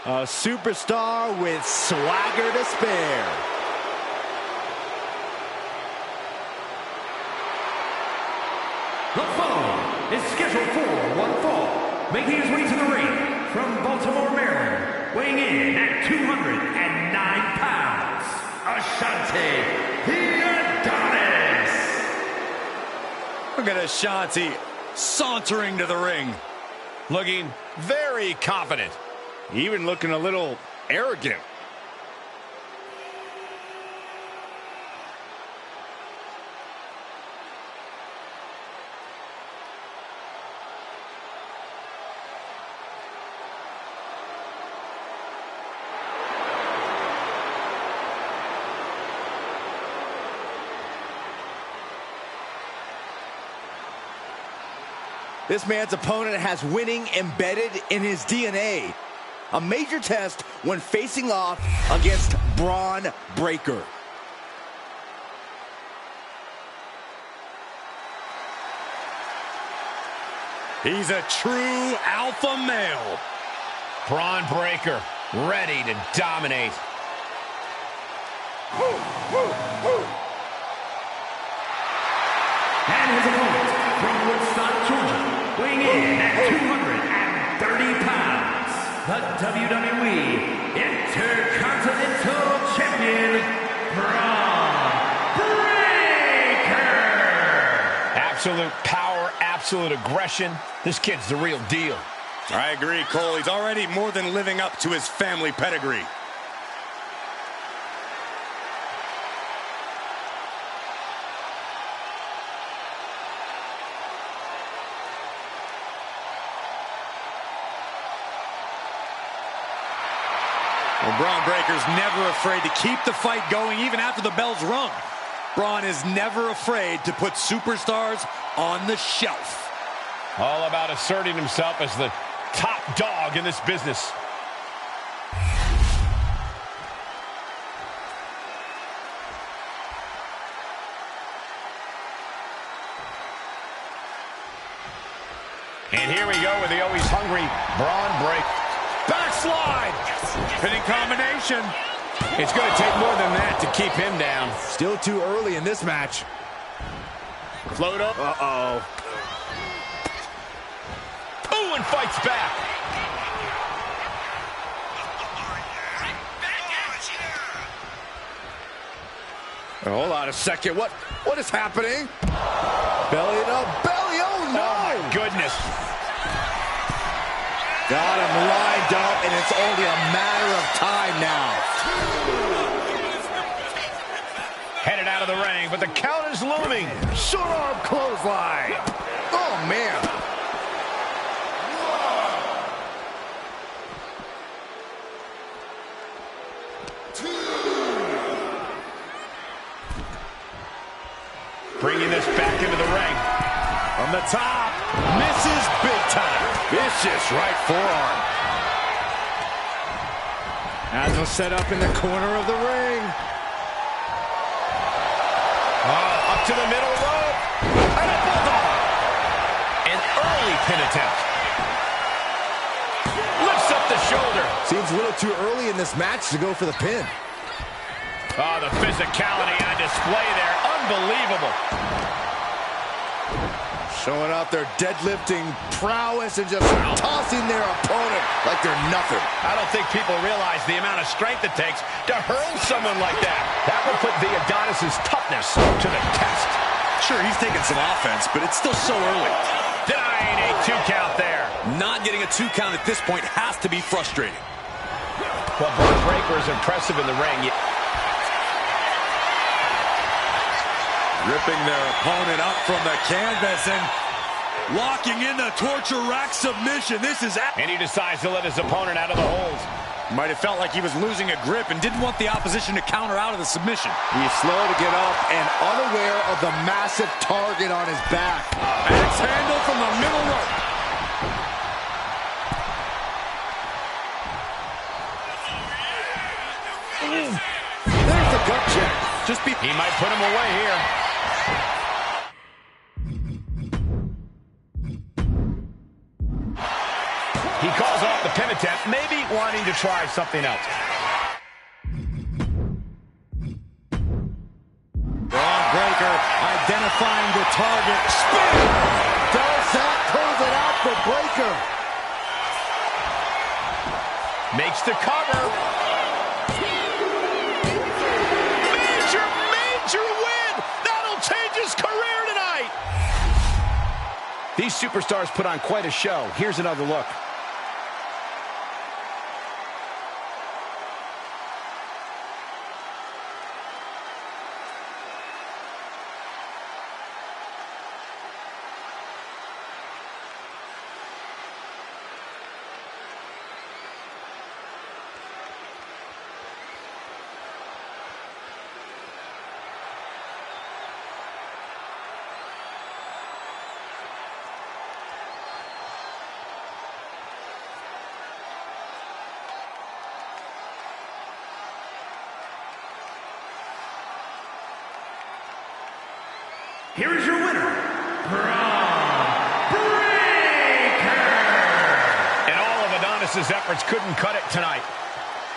A superstar with swagger to spare. The following is scheduled for one fall, making his way to the ring from Baltimore, Maryland, weighing in at 209 pounds, Ashante the Adonis. Look at Ashante sauntering to the ring, looking very confident. Even looking a little arrogant. This man's opponent has winning embedded in his DNA. A major test when facing off against Bron Breakker. He's a true alpha male. Bron Breakker ready to dominate. And his opponent from Woodstock, Georgia, weighing in at 230 pounds, the WWE Intercontinental Champion, Bron Breakker. Absolute power, absolute aggression. This kid's the real deal. I agree, Cole. He's already more than living up to his family pedigree. Well, Bron Breakker's never afraid to keep the fight going even after the bell's rung. Bron is never afraid to put superstars on the shelf. All about asserting himself as the top dog in this business. And here we go with the always hungry Bron Breakker. Backslide! Pinning combination. It's going to take more than that to keep him down. Still too early in this match. Float up. Uh-oh. Ooh, and fights back. Hold on a second. What is happening? Belly to belly. Oh, no. Oh, my goodness. Got him lined up, and it's only a matter of time now. Headed out of the ring, but the count is looming. Short arm clothesline. Oh, man. Bringing this back into the ring. From the top, misses big time. Vicious right forearm. As was set up in the corner of the ring. Oh, up to the middle rope. And a bulldog. An early pin attempt. Lifts up the shoulder. Seems a little too early in this match to go for the pin. Oh, the physicality on display there. Unbelievable. Showing off their deadlifting prowess and just tossing their opponent like they're nothing. I don't think people realize the amount of strength it takes to hurl someone like that. That will put the Adonis' toughness to the test. Sure, he's taking some offense, but it's still so early. Denying a 2 count there. Not getting a 2 count at this point has to be frustrating. Well, Bron Breakker is impressive in the ring. Ripping their opponent up from the canvas and locking in the torture rack submission. This is... And he decides to let his opponent out of the hold. Might have felt like he was losing a grip and didn't want the opposition to counter out of the submission. He's slow to get up and unaware of the massive target on his back. Axe handle from the middle rope. There's the gut check. He might put him away here. He calls off the pin attempt, maybe wanting to try something else. Braun Breaker identifying the target. Spin! Does that close it out for Breaker? Makes the cover. Major win! That'll change his career tonight! These superstars put on quite a show. Here's another look. Here is your winner, Braun Breaker. And all of Adonis's efforts couldn't cut it tonight.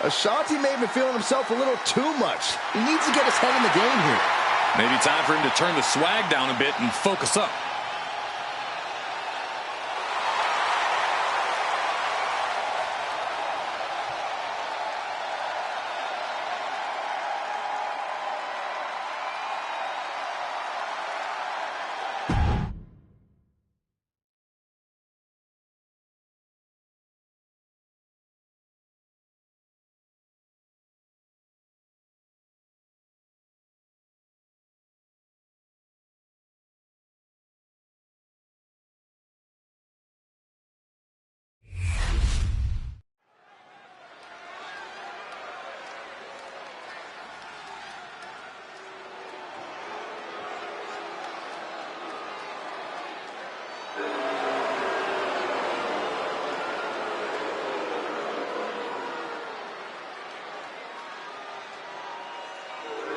Ashanti may have been feeling himself a little too much. He needs to get his head in the game here. Maybe time for him to turn the swag down a bit and focus up.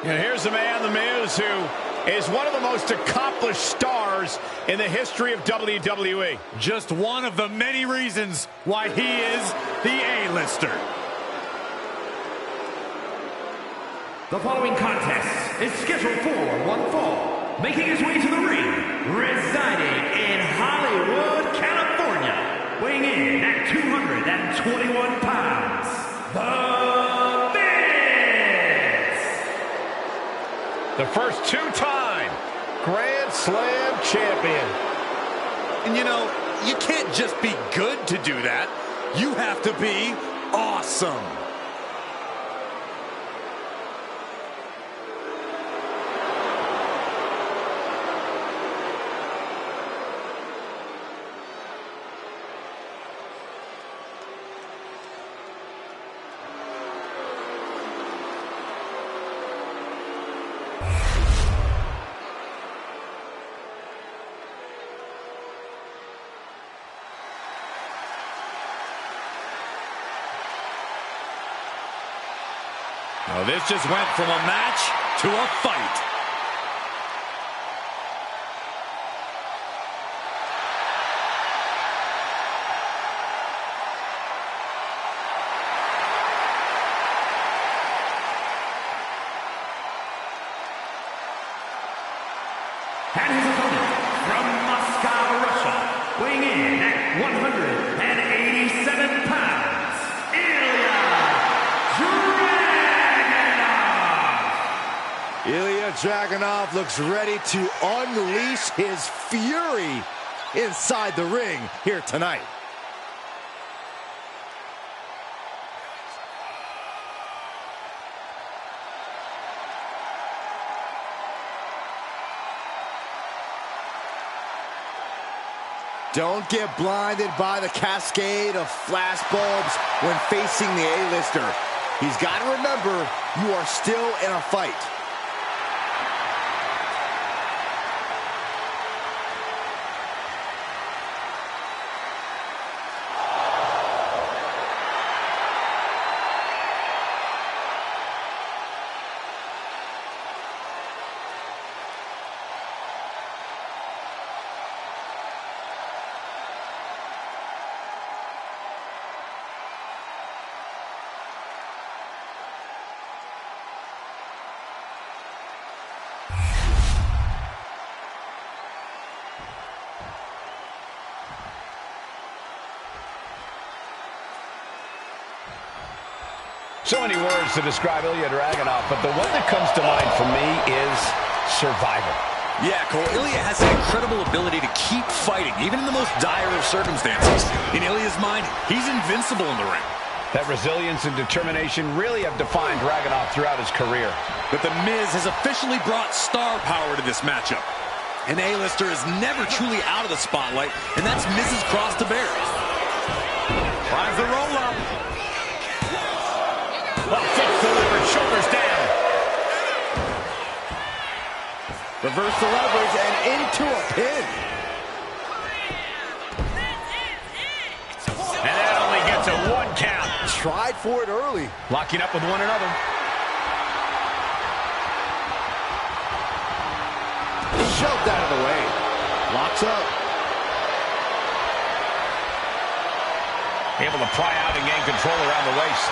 And here's the man, The Miz, who is one of the most accomplished stars in the history of WWE. Just one of the many reasons why he is the A-lister. The following contest is scheduled for one fall, making his way to the ring, residing in Hollywood, California, weighing in at 221 pounds, The Miz! The first two-time Grand Slam champion. And you know, you can't just be good to do that. You have to be awesome. Well, this just went from a match to a fight. And his opponent from Moscow, Russia, weighing in at 187 pounds, Ilya Dragunov looks ready to unleash his fury inside the ring here tonight. Don't get blinded by the cascade of flash bulbs when facing the A-lister. He's got to remember, you are still in a fight. So many words to describe Ilya Dragunov, but the one that comes to mind for me is survival. Yeah, Cole, Ilya has an incredible ability to keep fighting, even in the most dire of circumstances. In Ilya's mind, he's invincible in the ring. That resilience and determination really have defined Dragunov throughout his career. But The Miz has officially brought star power to this matchup. An A-lister is never truly out of the spotlight, and that's Miz's cross to bear. Finds the roll-up. Kick delivered, shoulders down. Reverse the leverage and into a pin. And that only gets a 1 count. Tried for it early. Locking up with one another. Shoved out of the way. Locks up. Able to pry out and gain control around the waist.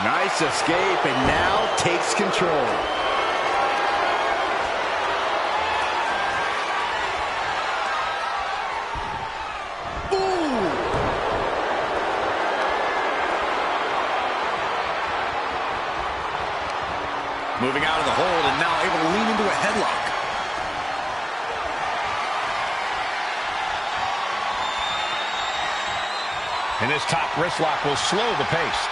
Nice escape, and now takes control. Ooh! Moving out of the hold and now able to lean into a headlock. And this top wrist lock will slow the pace.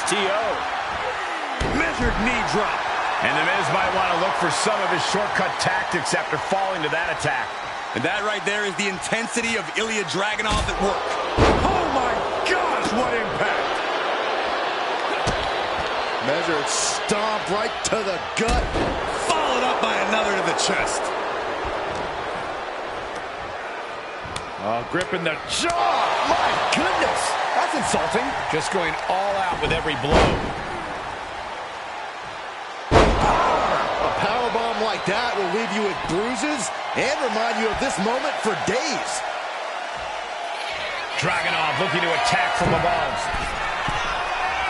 STO. Measured knee drop. And The Miz might want to look for some of his shortcut tactics after falling to that attack. And that right there is the intensity of Ilya Dragunov at work. Oh my gosh, what impact! Measured stomp right to the gut. Followed up by another to the chest. Gripping the jaw. My goodness, that's insulting. Just going all out with every blow. A powerbomb like that will leave you with bruises and remind you of this moment for days. Dragunov looking to attack from above.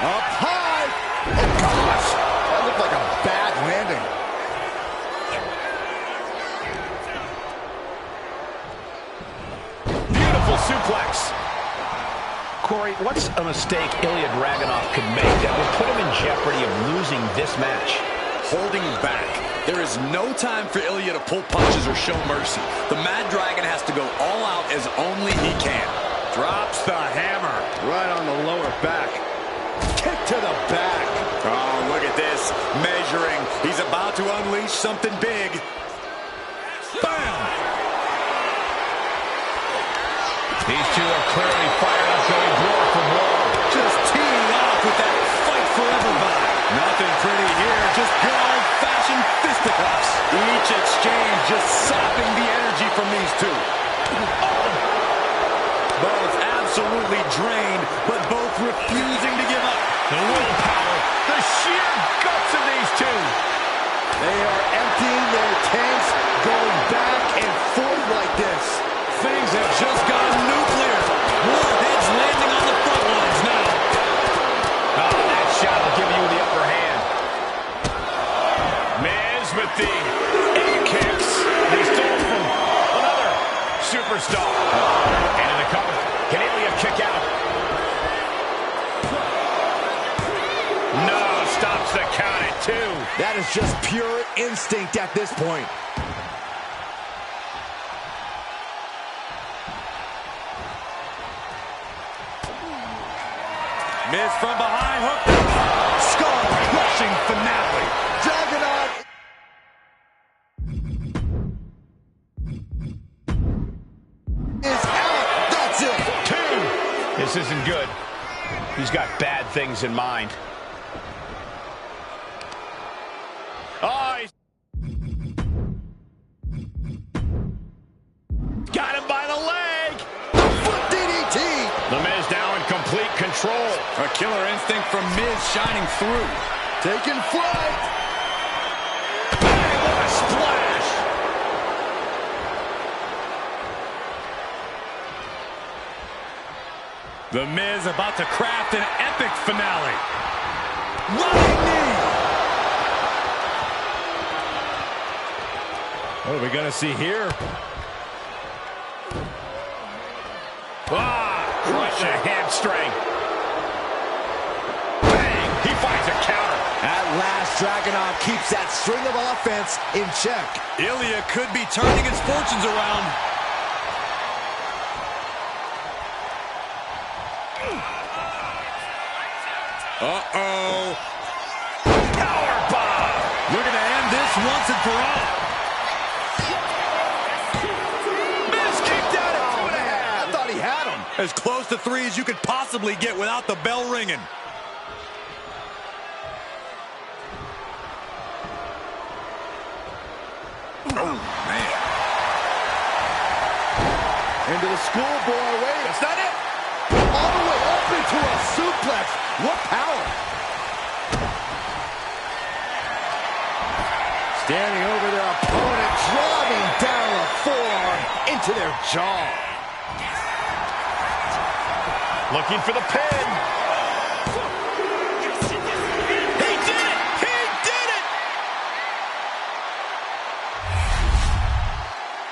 Up high. Oh gosh, that looked like a bad landing. Beautiful suplex. Corey, what's a mistake Ilya Dragunov could make that would put him in jeopardy of losing this match? Holding back. There is no time for Ilya to pull punches or show mercy. The Mad Dragon has to go all out as only he can. Drops the hammer right on the lower back. Kick to the back. Oh, look at this. Measuring. He's about to unleash something big. Bam! These two are clearly fired up, going blow for blow. Just teeing off with that fight forever vibe. Nothing pretty here, just good old-fashioned fisticuffs. Each exchange just sapping the energy from these two. Oh. Both absolutely drained, but both refusing to give up. The willpower, the sheer guts of these two. They are emptying their tanks, going back and forth like this. Things have just gone nuclear. Warheads landing on the front lines now. Oh, that shot will give you the upper hand. Miz with the A-kicks. He stole from another superstar. Into the cover. Can Ilya kick out? No, stops the count at 2. That is just pure instinct at this point. Miz from behind, hooked up. Skull-crushing finale. Dragunov is out. That's it. 2. This isn't good. He's got bad things in mind. Oh, got him by the leg. Foot DDT. The Miz now in complete control. A killer instinct from Miz shining through. Taking flight. Bang, what a splash. The Miz about to craft an epic finale. Running knee. What are we going to see here? Crush a hamstring. Bang! He finds a counter. At last, Dragunov keeps that string of offense in check. Ilya could be turning his fortunes around. Uh-oh. Powerbomb. Looking to end this once and for all. Miz kicked out at 2.5. I thought he had him. As close to 3 as you could possibly get without the bell ringing. Oh, man. Into the schoolboy. Wait, That's not it. all the way up into a suplex. What power. Standing over their opponent, driving down a forearm into their jaw. Looking for the pin. He did it! He did it!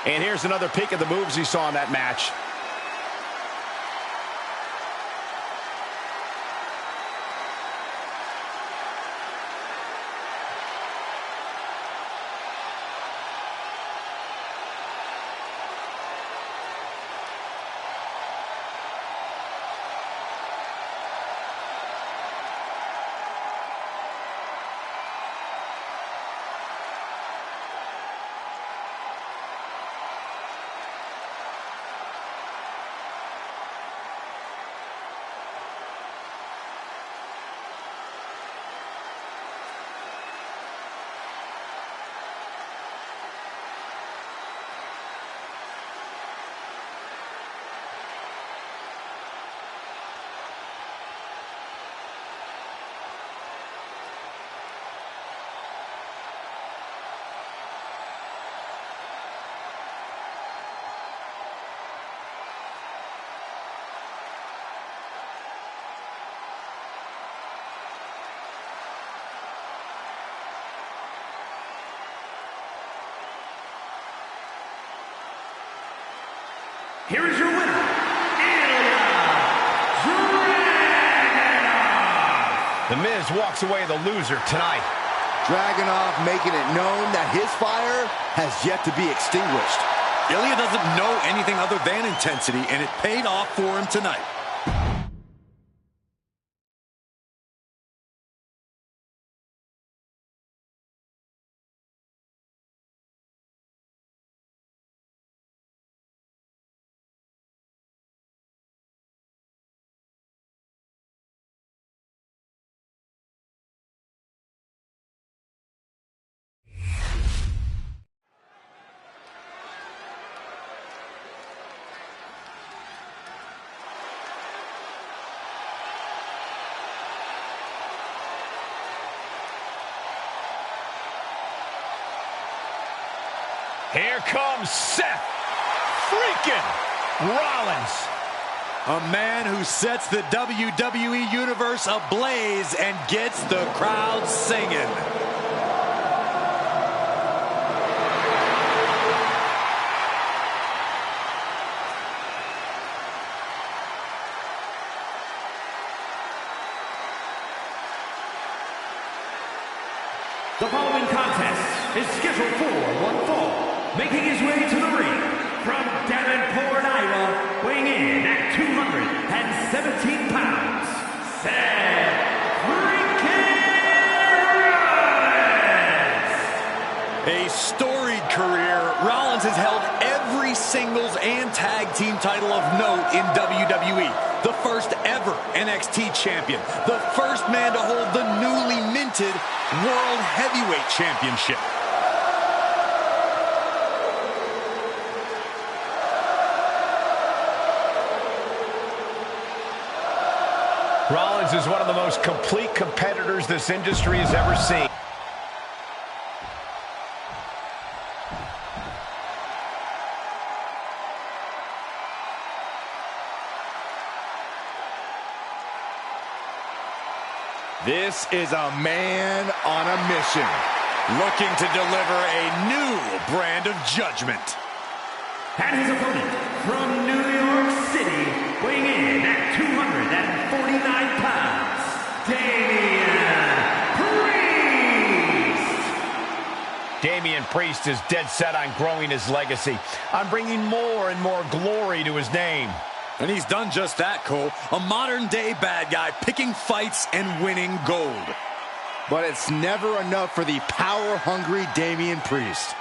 And here's another peek at the moves he saw in that match. Here is your winner, Ilya Dragunov. The Miz walks away the loser tonight. Dragunov making it known that his fire has yet to be extinguished. Ilya doesn't know anything other than intensity, and it paid off for him tonight. Here comes Seth freaking Rollins. A man who sets the WWE Universe ablaze and gets the crowd singing. The following contest is scheduled for one fall. Making his way to the ring from Davenport, Iowa, weighing in at 217 pounds, Seth Rollins. A storied career, Rollins has held every singles and tag team title of note in WWE. The first ever NXT champion. The first man to hold the newly minted World Heavyweight Championship. Rollins is one of the most complete competitors this industry has ever seen. This is a man on a mission, looking to deliver a new brand of judgment. And his opponent from New York City, weighing in at 249 pounds, Damian Priest is dead set on growing his legacy, on bringing more and more glory to his name. And he's done just that, Cole. A modern-day bad guy picking fights and winning gold. but it's never enough for the power-hungry Damian Priest.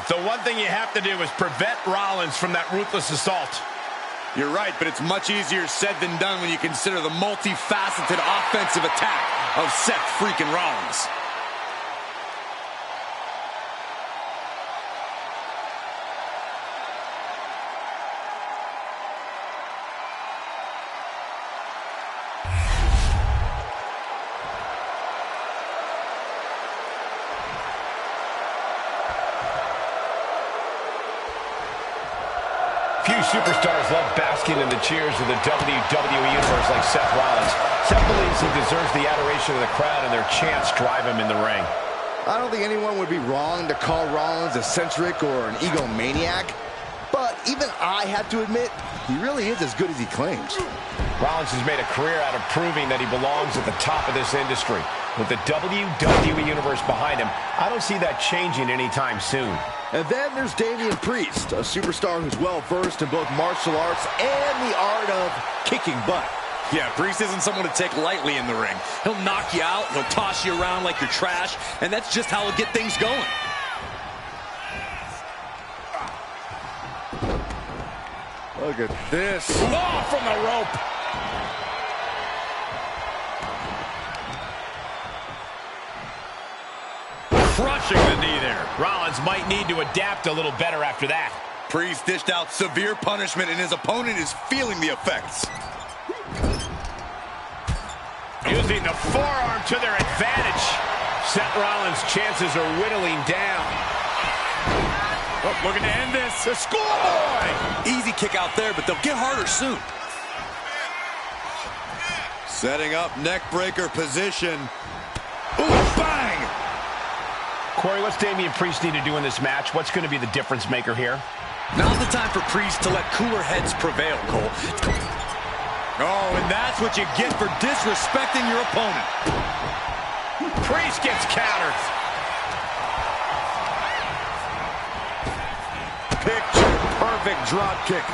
The one thing you have to do is prevent Rollins from that ruthless assault. You're right, but it's much easier said than done when you consider the multifaceted offensive attack of Seth freaking Rollins. Few superstars love basking in the cheers of the WWE Universe like Seth Rollins. Seth believes he deserves the adoration of the crowd and their chants drive him in the ring. I don't think anyone would be wrong to call Rollins eccentric or an egomaniac, but even I have to admit, he really is as good as he claims. Rollins has made a career out of proving that he belongs at the top of this industry. With the WWE Universe behind him, I don't see that changing anytime soon. And then there's Damian Priest, a superstar who's well-versed in both martial arts and the art of kicking butt. Yeah, Priest isn't someone to take lightly in the ring. He'll knock you out, he'll toss you around like you're trash, and that's just how he'll get things going. Look at this. Oh, from the rope. Crushing the knee there. Rollins might need to adapt a little better after that. Priest dished out severe punishment, and his opponent is feeling the effects. Using the forearm to their advantage. Seth Rollins' chances are whittling down. Oh, looking to end this. A schoolboy! Easy kick out there, but they'll get harder soon. Setting up neck breaker position. Ooh, bang! Corey, what's Damian Priest need to do in this match? What's going to be the difference maker here? Now's the time for Priest to let cooler heads prevail, Cole. Oh, and that's what you get for disrespecting your opponent. Priest gets countered. Picture-perfect drop kick.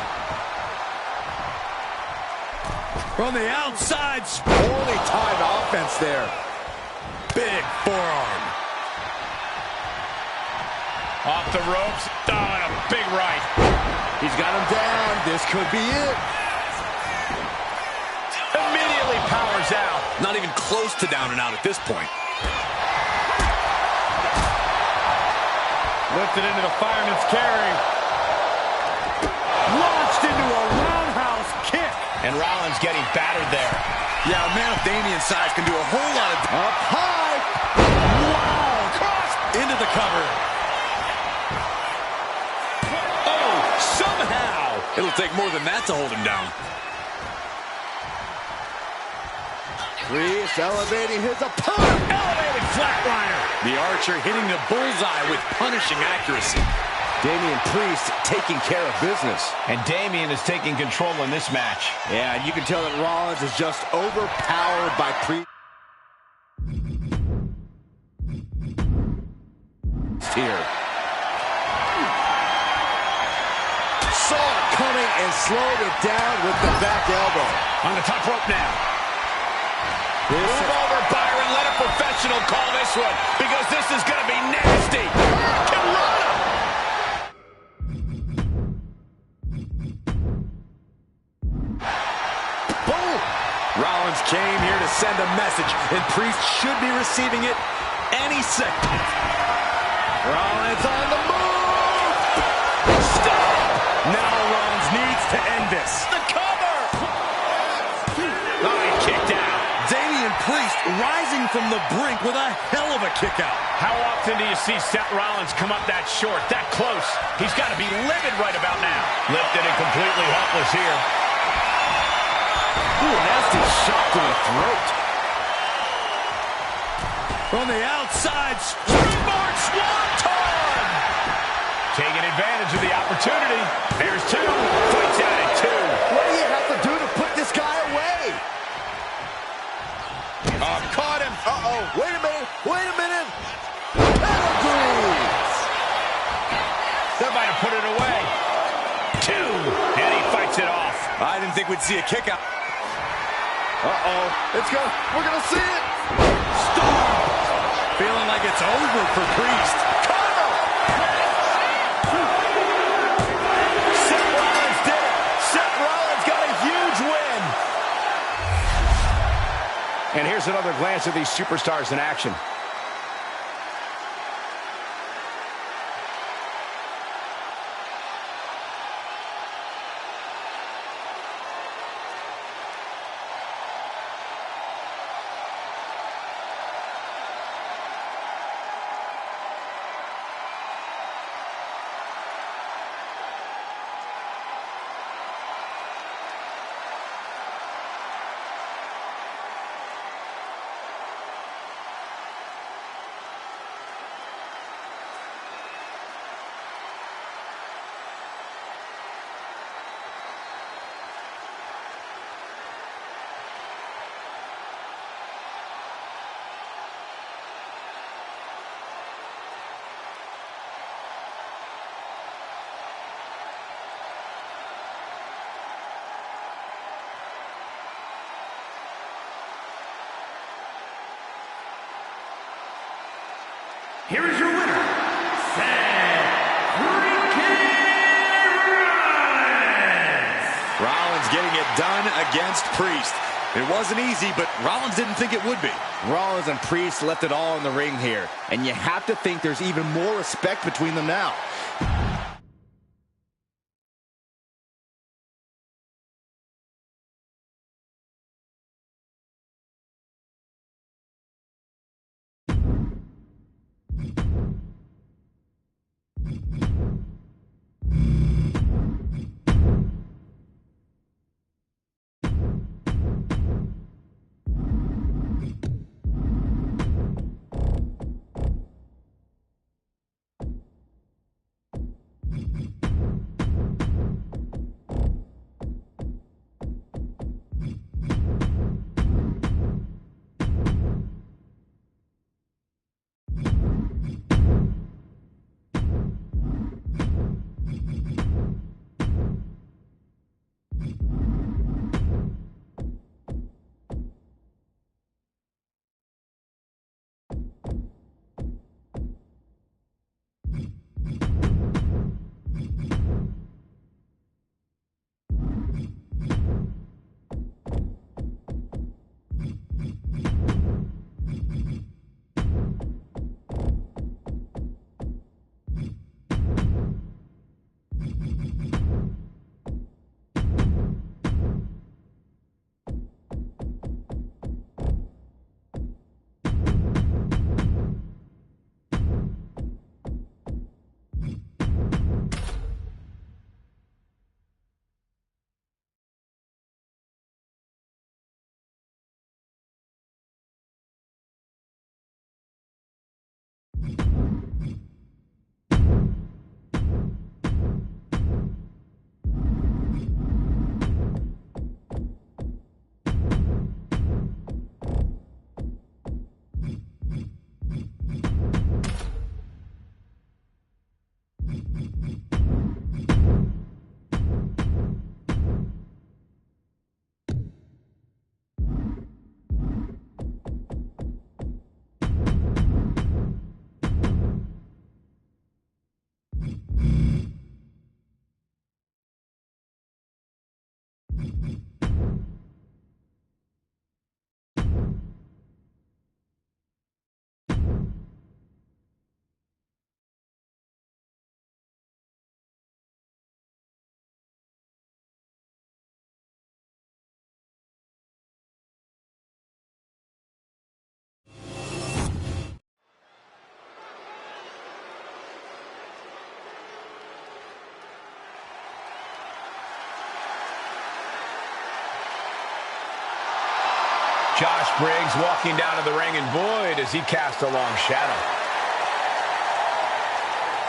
From the outside, Poorly timed offense there. big forearm. Off the ropes. Oh, and a big right. He's got him down. This could be it. Immediately powers out. Not even close to down and out at this point. Lifted into the fireman's carry. Launched into a roundhouse kick. And Rollins getting battered there. Yeah, a man of Damian's size can do a whole lot of... Up high. Wow! Cross into the cover. Oh, somehow! It'll take more than that to hold him down. Priest elevating his opponent. Elevated flatliner. The Archer hitting the bullseye with punishing accuracy. Damian Priest taking care of business. And Damian is taking control in this match. Yeah, and you can tell that Rollins is just overpowered by Priest here. Saw it coming and slowed it down with the back elbow. On the top rope now. This Move over, Byron. Let a professional call this one, because this is going to be nasty. Hurricanrana. boom. Rollins came here to send a message, and Priest should be receiving it any second. Rollins on the move. Stop! Now Rollins needs to end this. The cover. Oh, he kicked out. Damian Priest Priest rising from the brink with a hell of a kick out. How often do you see Seth Rollins come up that short, that close? He's got to be livid right about now. Lifted and completely helpless here. Ooh, nasty shot to the throat. From the outside, springboard swanton! Taking advantage of the opportunity. There's two. Fights out at two. What do you have to do to put this guy away? Oh, caught him. Uh-oh. Wait a minute. Wait a minute. Pedigrees. That might have put it away. Two. And he fights it off. I didn't think we'd see a kick out. Uh-oh. We're going to see it. Stop! Feeling like it's over for Priest. Seth Rollins did it. Seth Rollins got a huge win. And here's another glance at these superstars in action. Here is your winner, Seth freaking Rollins. Rollins getting it done against Priest. It wasn't easy, but Rollins didn't think it would be. Rollins and Priest left it all in the ring here. And you have to think there's even more respect between them now. Josh Briggs walking down to the ring, and boy, does he cast a long shadow.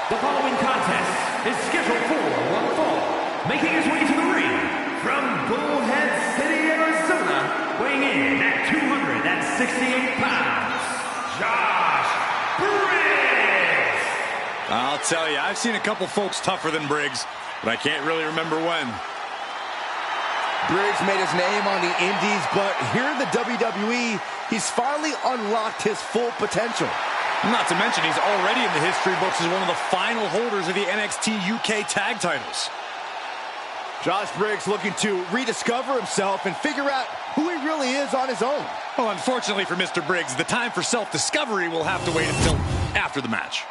The following contest is scheduled for one fall. Making his way to the ring from Bullhead City, Arizona, weighing in at 268 pounds, Josh Briggs! I'll tell you, I've seen a couple folks tougher than Briggs, but I can't really remember when. Briggs made his name on the Indies, but here in the WWE, he's finally unlocked his full potential. Not to mention, he's already in the history books as one of the final holders of the NXT UK tag titles. Josh Briggs looking to rediscover himself and figure out who he really is on his own. Well, unfortunately for Mr. Briggs, the time for self-discovery will have to wait until after the match.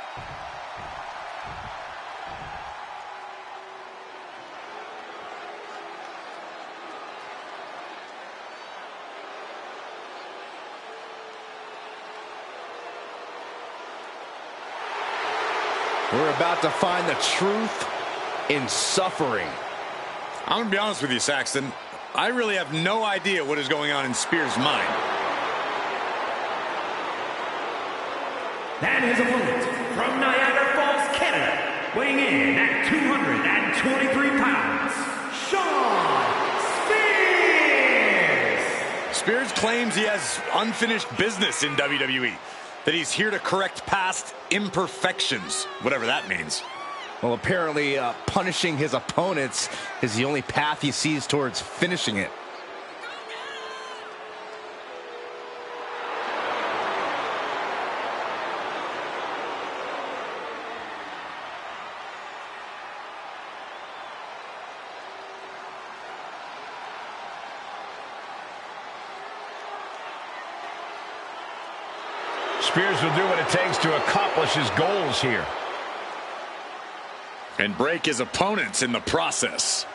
We're about to find the truth in suffering. I'm going to be honest with you, Saxton. I really have no idea what is going on in Spears' mind. And his opponent from Niagara Falls, Canada, weighing in at 223 pounds, Shawn Spears! Spears claims he has unfinished business in WWE, that he's here to correct past imperfections, whatever that means. Well, apparently punishing his opponents is the only path he sees towards finishing it. Spears will do what it takes to accomplish his goals here. And break his opponents in the process.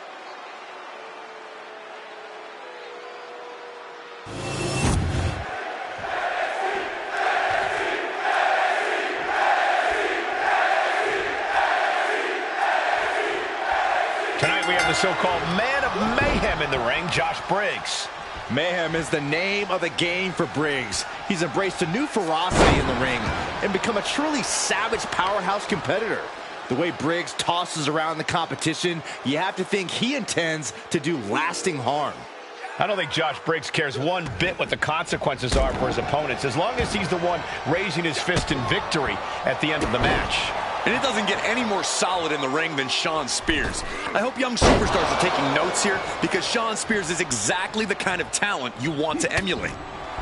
Tonight we have the so-called Man of Mayhem in the ring, Josh Briggs. Mayhem is the name of the game for Briggs. He's embraced a new ferocity in the ring and become a truly savage powerhouse competitor. The way Briggs tosses around the competition, you have to think he intends to do lasting harm. I don't think Josh Briggs cares one bit what the consequences are for his opponents, as long as he's the one raising his fist in victory at the end of the match. And it doesn't get any more solid in the ring than Shawn Spears. I hope young superstars are taking notes here, because Shawn Spears is exactly the kind of talent you want to emulate.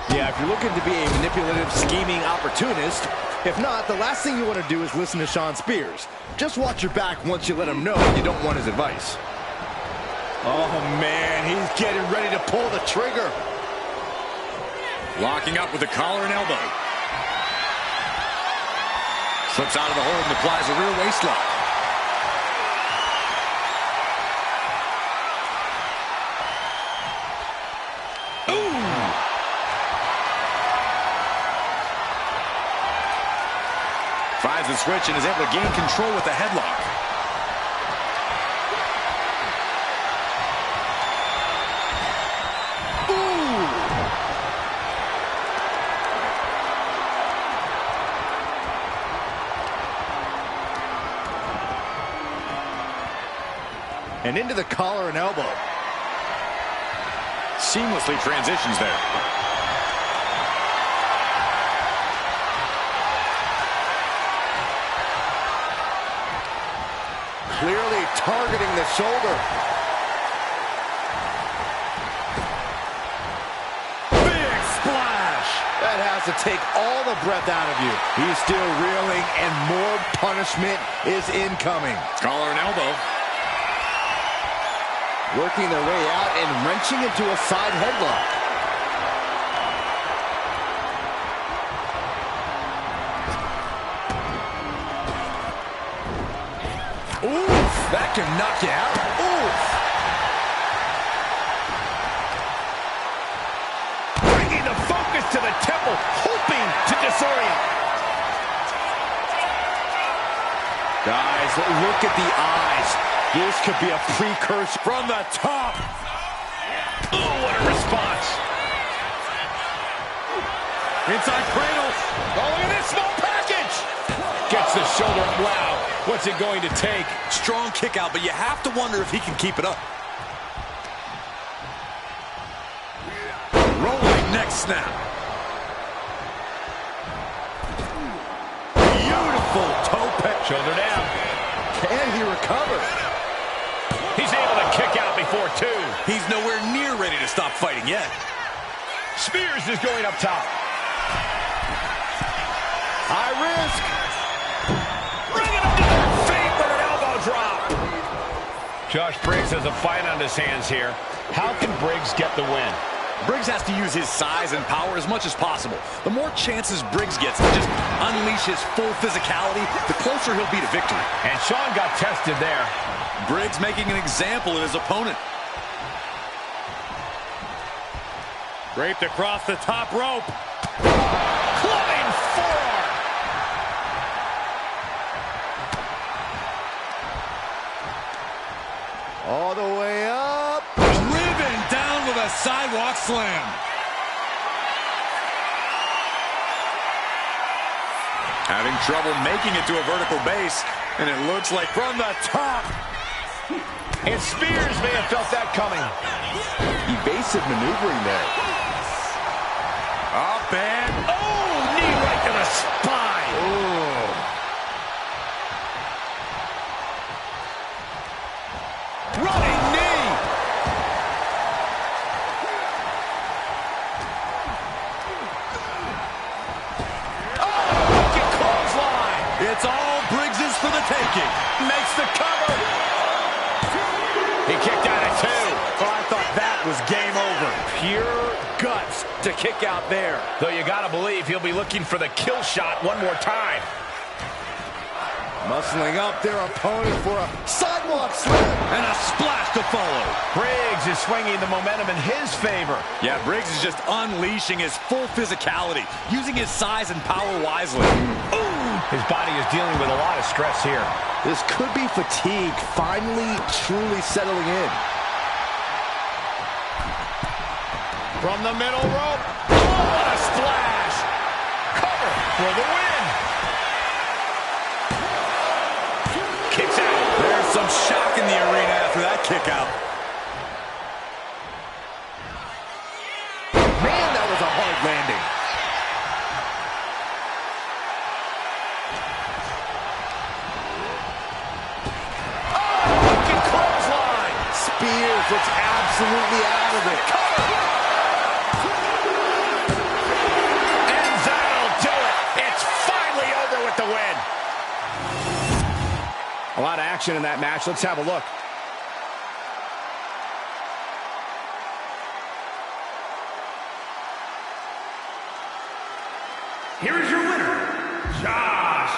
Yeah, if you're looking to be a manipulative, scheming opportunist, if not, the last thing you want to do is listen to Shawn Spears. Just watch your back once you let him know you don't want his advice. Oh, man, he's getting ready to pull the trigger. Locking up with a collar and elbow. Slips out of the hold and applies a rear waist lock. Finds the switch and is able to gain control with the headlock. Ooh! And into the collar and elbow. Seamlessly transitions there. Clearly targeting the shoulder. Big splash! That has to take all the breath out of you. He's still reeling, and more punishment is incoming. Collar and elbow. Working their way out and wrenching into a side headlock. Oof, that can knock you out. Oof. Bringing the focus to the temple, hoping to disorient. Guys, look at the eyes. This could be a precursor from the top. Oh, what a response. Inside cradle. Oh, look at this small package. Gets the shoulder up. Wow. What's it going to take? Strong kick out, but you have to wonder if he can keep it up. Rolling neck snap. Beautiful toe pick. Shoulder down. Can he recover? He's able to kick out before two. He's nowhere near ready to stop fighting yet. Spears is going up top. High risk. Bringing him to their feet with an elbow drop. Josh Briggs has a fight on his hands here. How can Briggs get the win? Briggs has to use his size and power as much as possible. The more chances Briggs gets to just unleash his full physicality, the closer he'll be to victory. And Sean got tested there. Briggs making an example of his opponent. Draped across the top rope. Clubbing forearm. All the way up. Driven down with a sidewalk slam. Having trouble making it to a vertical base, and it looks like from the top. And Spears may have felt that coming. Evasive maneuvering there. Up and Oh, knee right to the spine. running knee. Wicked clothesline. It's all Briggs's for the taking. Makes the cover. He kicked out at two. Oh, I thought that was game over. Pure guts to kick out there. Though you gotta believe he'll be looking for the kill shot one more time. Muscling up their opponent for a sidewalk slam. And a splash to follow. Briggs is swinging the momentum in his favor. Yeah, Briggs is just unleashing his full physicality, using his size and power wisely. Ooh, his body is dealing with a lot of stress here. This could be fatigue finally truly settling in. From the middle rope. Oh, what a splash. Cover for the win. Kicks out. There's some shock in the arena after that kick out. Man, that was a hard landing. Oh, wicked clothesline. Spears looks absolutely out of it. And that'll do it. It's finally over with the win. A lot of action in that match. Let's have a look. Here is your winner, Josh.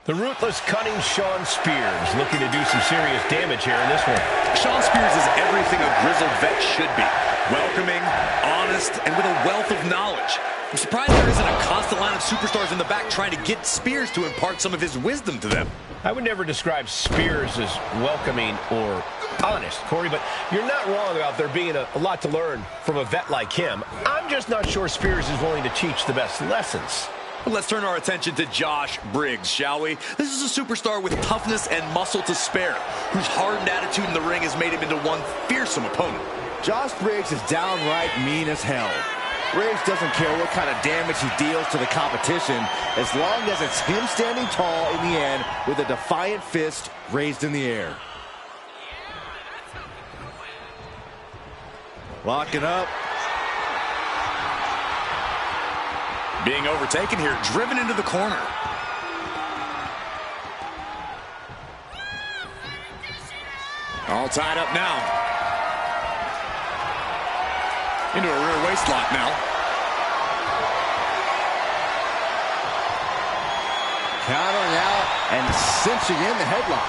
The ruthless, cunning Sean Spears looking to do some serious damage here in this one. Sean Spears is everything a grizzled vet should be. Welcoming, honest, and with a wealth of knowledge. I'm surprised there isn't a constant line of superstars in the back trying to get Spears to impart some of his wisdom to them. I would never describe Spears as welcoming or honest, Corey, but you're not wrong about there being a lot to learn from a vet like him. I'm just not sure Spears is willing to teach the best lessons. Well, let's turn our attention to Josh Briggs, shall we? This is a superstar with toughness and muscle to spare, whose hardened attitude in the ring has made him into one fearsome opponent. Josh Briggs is downright mean as hell. Briggs doesn't care what kind of damage he deals to the competition, as long as it's him standing tall in the end with a defiant fist raised in the air. Locking up. Being overtaken here, driven into the corner. All tied up now. Into a rear waist lock now. Countering out and cinching in the headlock.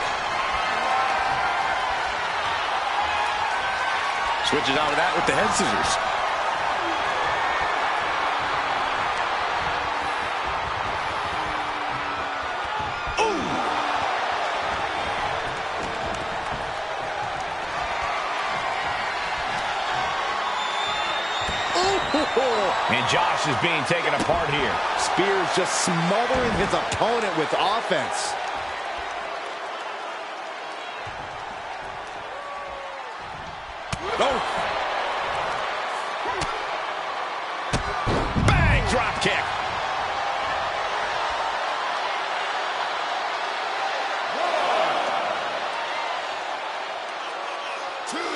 Switches out of that with the head scissors. And Josh is being taken apart here. Spears just smothering his opponent with offense. Oh. Bang! Drop kick.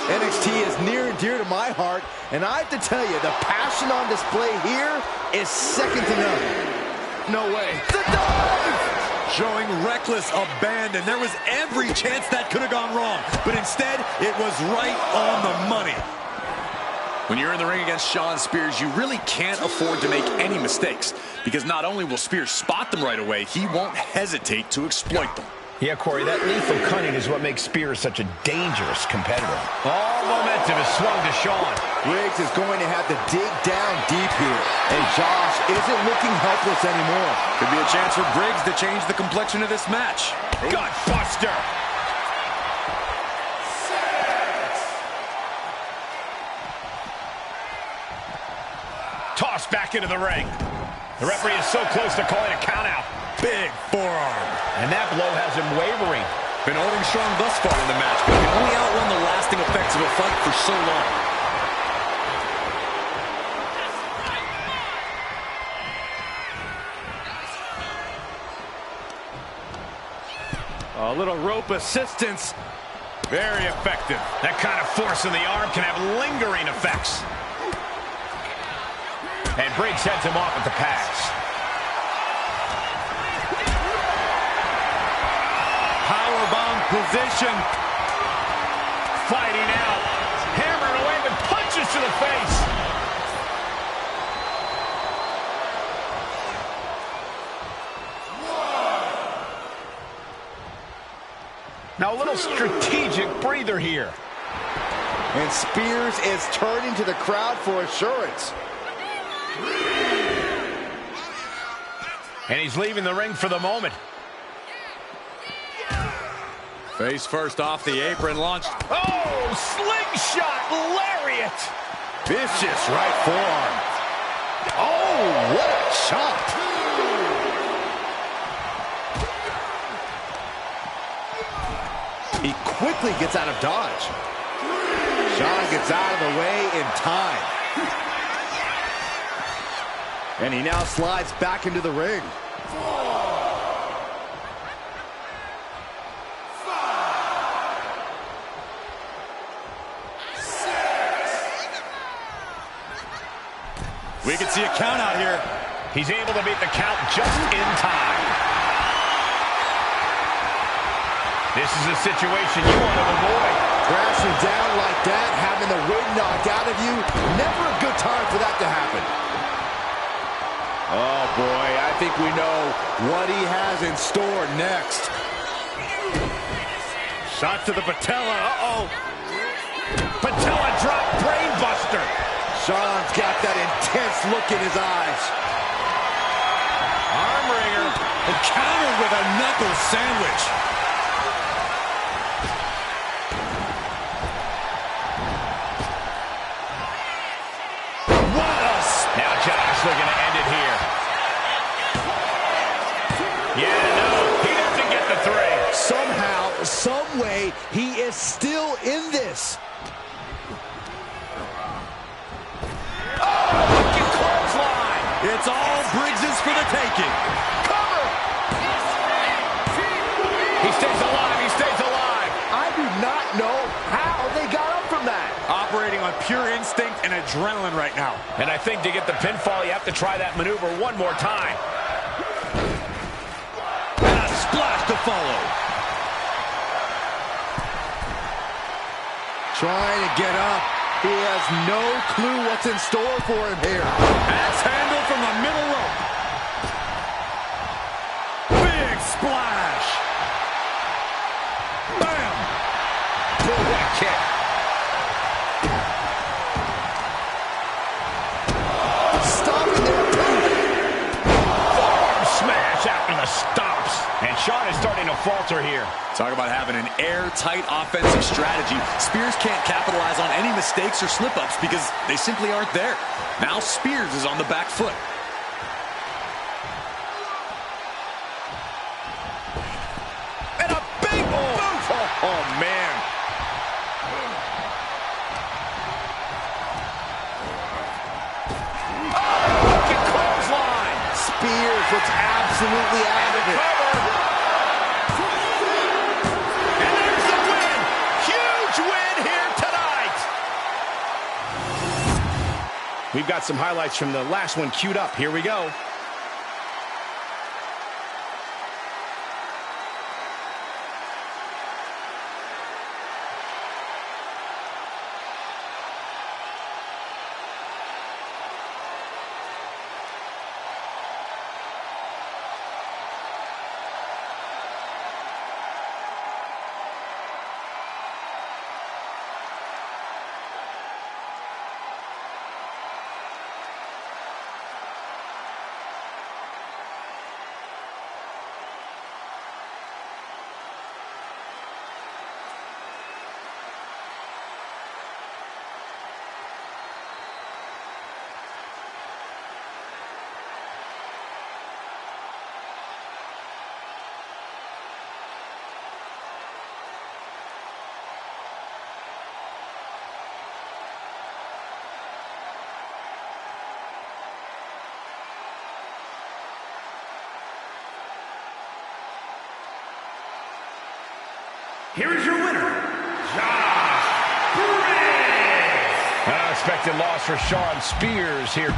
NXT is near and dear to my heart, and I have to tell you, the passion on display here is second to none. No way. The dive! Showing reckless abandon. There was every chance that could have gone wrong, but instead, it was right on the money. When you're in the ring against Shawn Spears, you really can't afford to make any mistakes, because not only will Spears spot them right away, he won't hesitate to exploit them. Yeah, Corey, that lethal cunning is what makes Spears such a dangerous competitor. All momentum is swung to Shawn. Briggs is going to have to dig down deep here, and Josh isn't looking helpless anymore. Could be a chance for Briggs to change the complexion of this match. Gutbuster. Tossed back into the ring. The referee is so close to calling a countout. Big forearm. And that blow has him wavering. Been holding strong thus far in the match, but can only outrun the lasting effects of a fight for so long. A little rope assistance. Very effective. That kind of force in the arm can have lingering effects. And Briggs heads him off at the pass. Powerbomb position. Fighting out. Hammering away with punches to the face. Now a little strategic breather here. And Spears is turning to the crowd for assurance. And he's leaving the ring for the moment. Face first off the apron, launched. Oh, slingshot lariat. Vicious right forearm. Oh, what a chop. He quickly gets out of dodge. Shawn gets out of the way in time. And he now slides back into the ring. We can see a count out here. He's able to beat the count just in time. This is a situation you want to avoid. Crashing down like that, having the wind knocked out of you, never a good time for that to happen. Oh boy, I think we know what he has in store next. Shot to the patella, uh-oh. Patella drop brainbuster. Shawn's got that intense look in his eyes. Arm wringer. And countered with a knuckle sandwich. Now Josh looking to end it here. Yeah, no, he doesn't get the three. Somehow, some way, he is still in this. Oh, fucking clothesline. It's all Briggs's for the taking. Cover. He stays alive, he stays alive. I do not know how they got up from that. Operating on pure instinct and adrenaline right now. And I think to get the pinfall, you have to try that maneuver one more time. And a splash to follow. Trying to get up. He has no clue what's in store for him here. Axe handle from the middle rope. Big splash. Bam. Bulldog kick. Stopping there, too. Forearm smash after the stomps. And Shawn is starting to to falter here. Talk about having an airtight offensive strategy. Spears can't capitalize on any mistakes or slip-ups because they simply aren't there. Now Spears is on the back foot. And a big boot! Oh, man. Oh, wicked clothesline. Spears looks absolutely out of it. And there's the win. Huge win here tonight. We've got some highlights from the last one queued up. Here we go. Here is your winner, Josh Briggs. An unexpected loss for Shawn Spears here.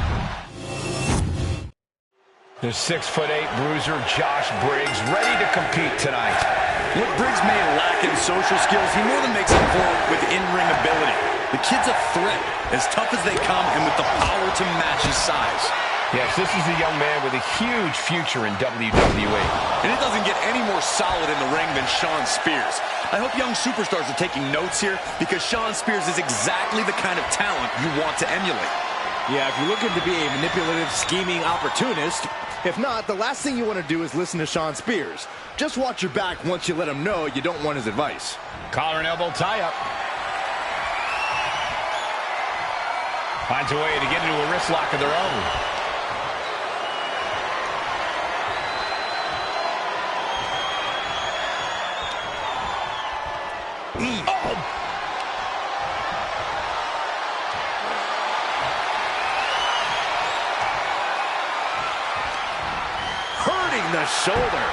The 6'8" bruiser Josh Briggs ready to compete tonight. What Briggs may lack in social skills, he more than makes up for it with in-ring ability. The kid's a threat, as tough as they come, and with the power to match his size. Yes, this is a young man with a huge future in WWE. And it doesn't get any more solid in the ring than Shawn Spears. I hope young superstars are taking notes here, because Shawn Spears is exactly the kind of talent you want to emulate. Yeah, if you're looking to be a manipulative, scheming opportunist, if not, the last thing you want to do is listen to Shawn Spears. Just watch your back once you let him know you don't want his advice. Collar and elbow tie-up. Finds a way to get into a wrist lock of their own. Hurting the shoulder.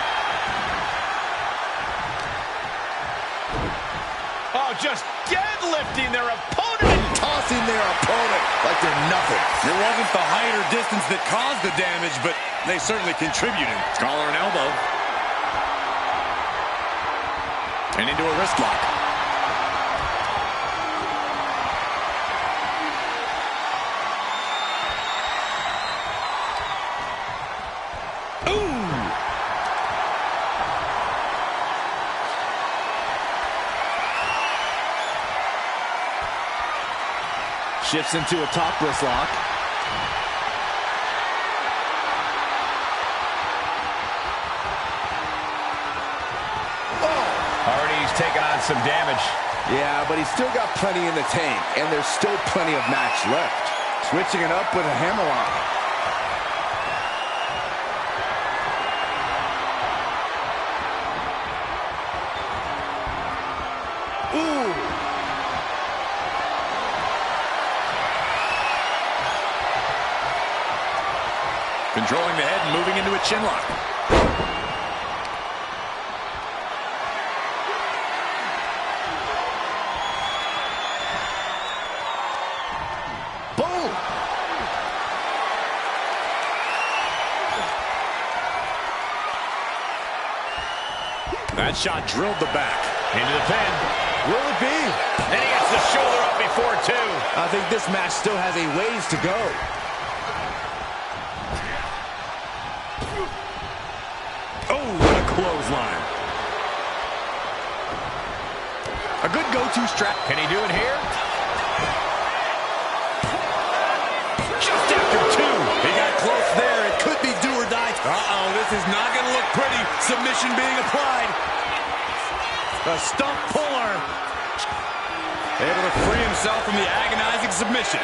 Oh, just deadlifting their opponent and Tossing their opponent like they're nothing. It wasn't the height or distance that caused the damage, but they certainly contributed. Collar and elbow. And into a wrist lock. Shifts into a top wrist lock. Hardy's taking on some damage. Yeah, but he's still got plenty in the tank, and there's still plenty of match left. Switching it up with a hammerlock. Ooh! Controlling the head and moving into a chin lock. Boom! That shot drilled the back. Into the pin. Will it be? And he gets the shoulder up before two. I think this match still has a ways to go. Oh, what a clothesline. A good go-to strap. Can he do it here? Just after two. He got close there. It could be do or die. Uh-oh, this is not going to look pretty. Submission being applied. The stump puller. Able to free himself from the agonizing submission.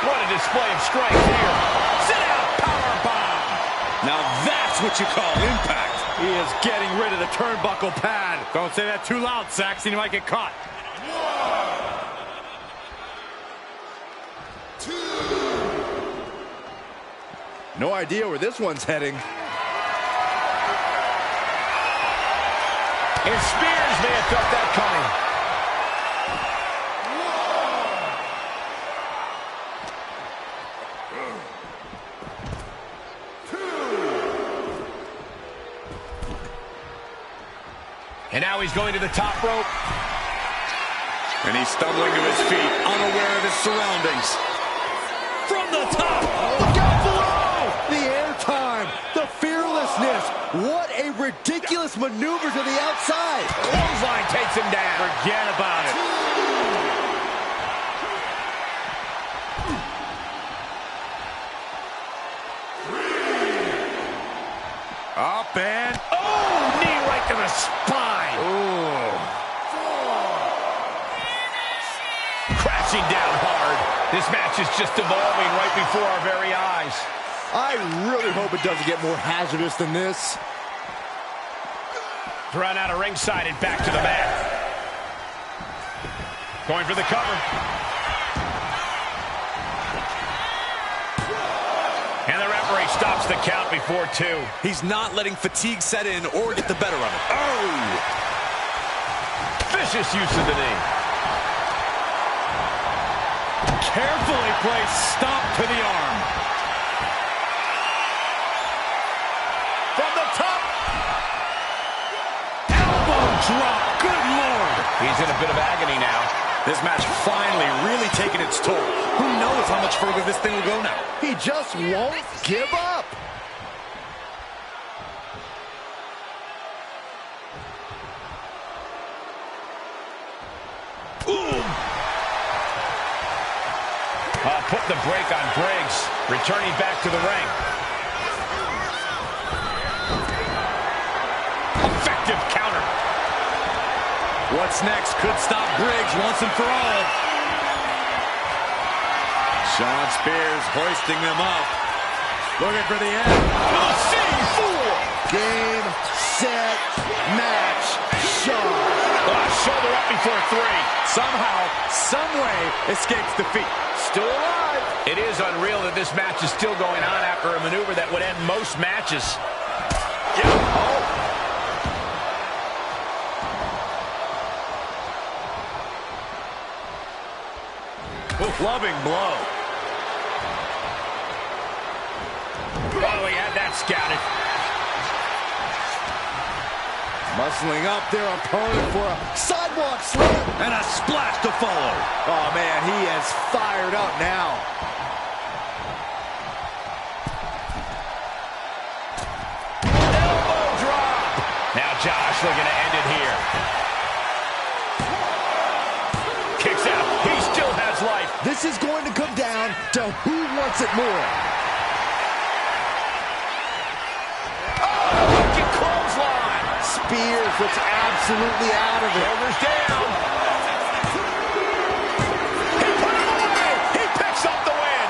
What a display of strength here. Sit out powerbomb. Now that's what you call impact. He is getting rid of the turnbuckle pad. Don't say that too loud, Saxton. You might get caught. 1, 2. No idea where this one's heading. And Spears may have felt that coming. And now he's going to the top rope. And he's stumbling to his feet, unaware of his surroundings. From the top! Look out below! The airtime, the fearlessness. What a ridiculous maneuver to the outside. Clothesline takes him down. Forget about it. Up and... Oh, knee right to the spine. Ooh. Crashing down hard. This match is just evolving right before our very eyes. I really hope it doesn't get more hazardous than this. Thrown out of ringside and back to the mat. Going for the cover. And the referee stops the count before 2. He's not letting fatigue set in or get the better of it. Oh! Vicious use of the knee. Carefully placed stomp to the arm. From the top. Elbow drop. Good Lord. He's in a bit of agony now. This match finally really taking its toll. Who knows how much further this thing will go now? He just won't give up. Put the break on Briggs. Returning back to the ring. Effective counter. What's next could stop Briggs once and for all. Shawn Spears hoisting them up. Looking for the end. Game, set, match, Shawn. Shoulder up before 3. Somehow, someway, escapes defeat. Still alive. It is unreal that this match is still going on after a maneuver that would end most matches. Loving blow. Oh, he had that scouted. Muscling up their opponent for a sidewalk slam. And a splash to follow. Oh, man, he is fired up now. Elbow drop. Now Josh looking to end it here. Kicks out. He still has life. This is going to come down to who wants it more. Spears looks absolutely out of it. Shoulders down. He put him away. He picks up the win.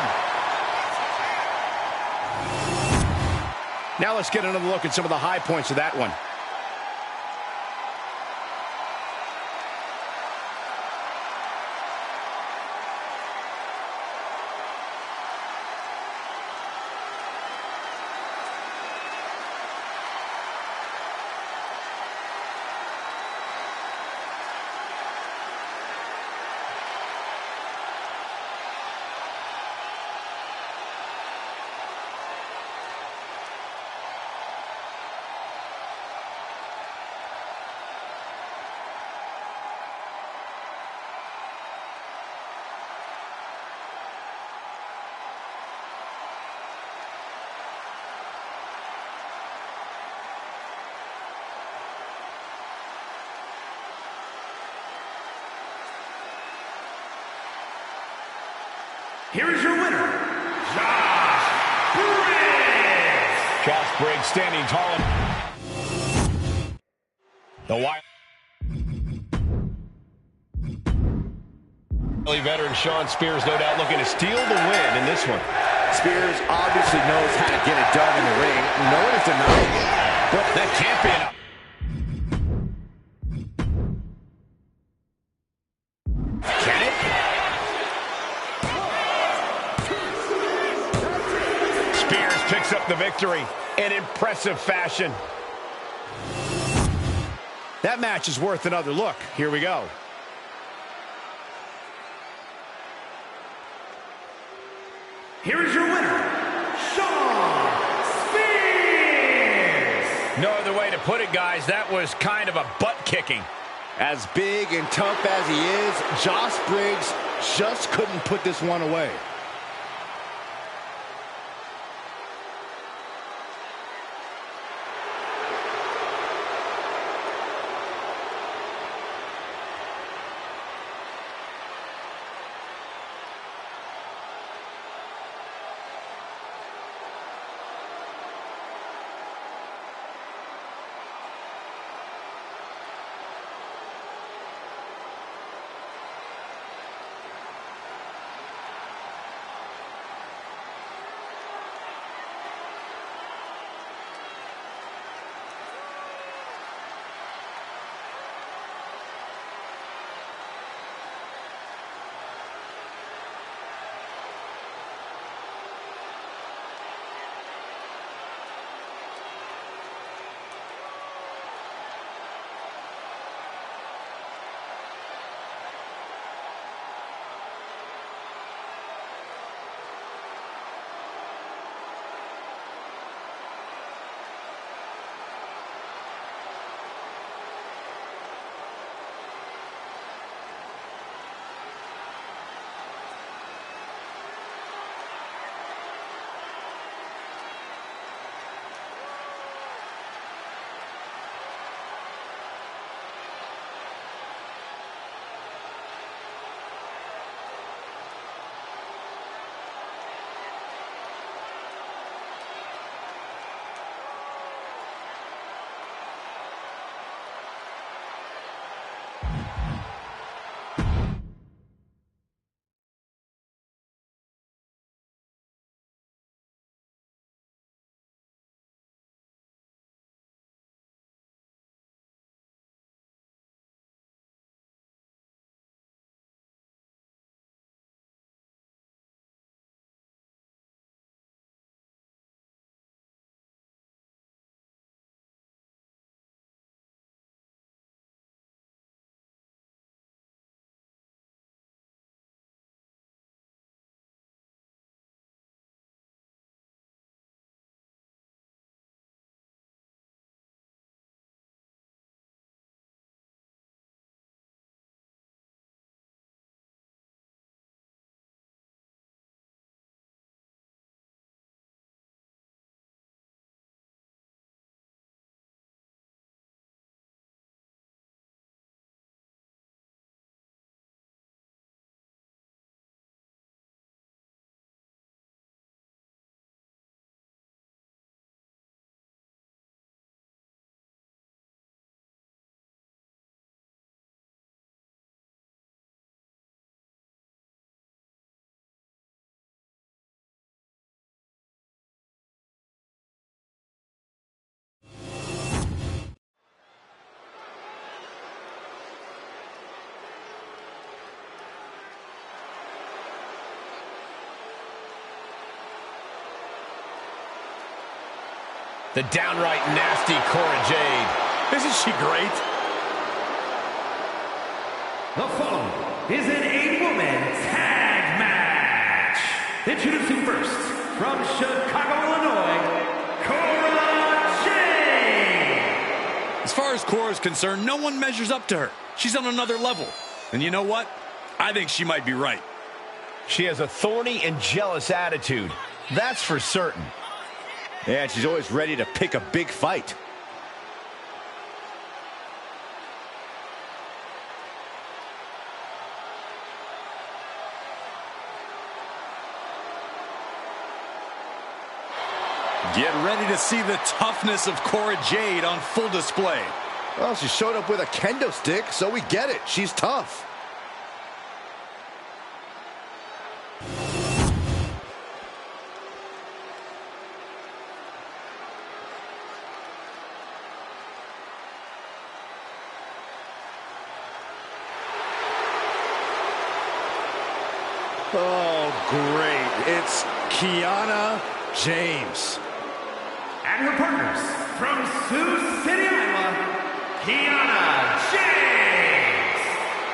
Now let's get another look at some of the high points of that one. Here is your winner, Josh Briggs. Briggs standing tall. The wire. Veteran Shawn Spears no doubt looking to steal the win in this one. Spears obviously knows how to get it done in the ring. No one is denying it. But that can't be enough. Can it? Spears picks up the victory in impressive fashion. That match is worth another look. Here we go. Here is your winner, Shawn Spears! No other way to put it, guys. That was kind of a butt-kicking. As big and tough as he is, Josh Briggs just couldn't put this one away. The downright nasty Cora Jade. Isn't she great? The following is an 8-woman tag match. Introducing first, from Chicago, Illinois, Cora Jade. As far as Cora is concerned, no one measures up to her. She's on another level. And you know what? I think she might be right. She has a thorny and jealous attitude. That's for certain. Yeah, and she's always ready to pick a big fight. Get ready to see the toughness of Cora Jade on full display. Well, she showed up with a kendo stick, so we get it. She's tough. Oh, great. It's Kiana James. And her partners from Sioux City, Iowa, Kiana James.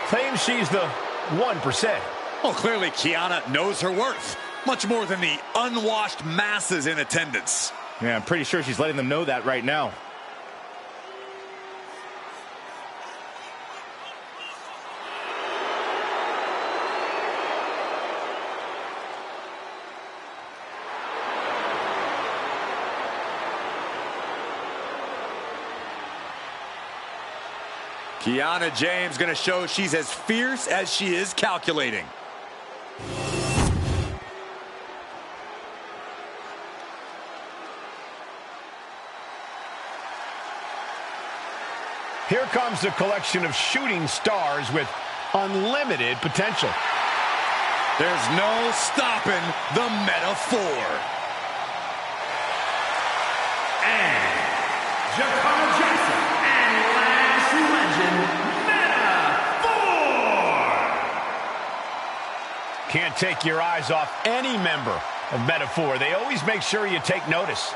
Claims she's the 1%. Well, clearly Kiana knows her worth. Much more than the unwashed masses in attendance. Yeah, I'm pretty sure she's letting them know that right now. Kiana James going to show she's as fierce as she is calculating. Here comes a collection of shooting stars with unlimited potential. There's no stopping the Meta-Four. And Jakara Jackson and Lash Legend, Meta-Four. Can't take your eyes off any member of Meta-Four. They always make sure you take notice.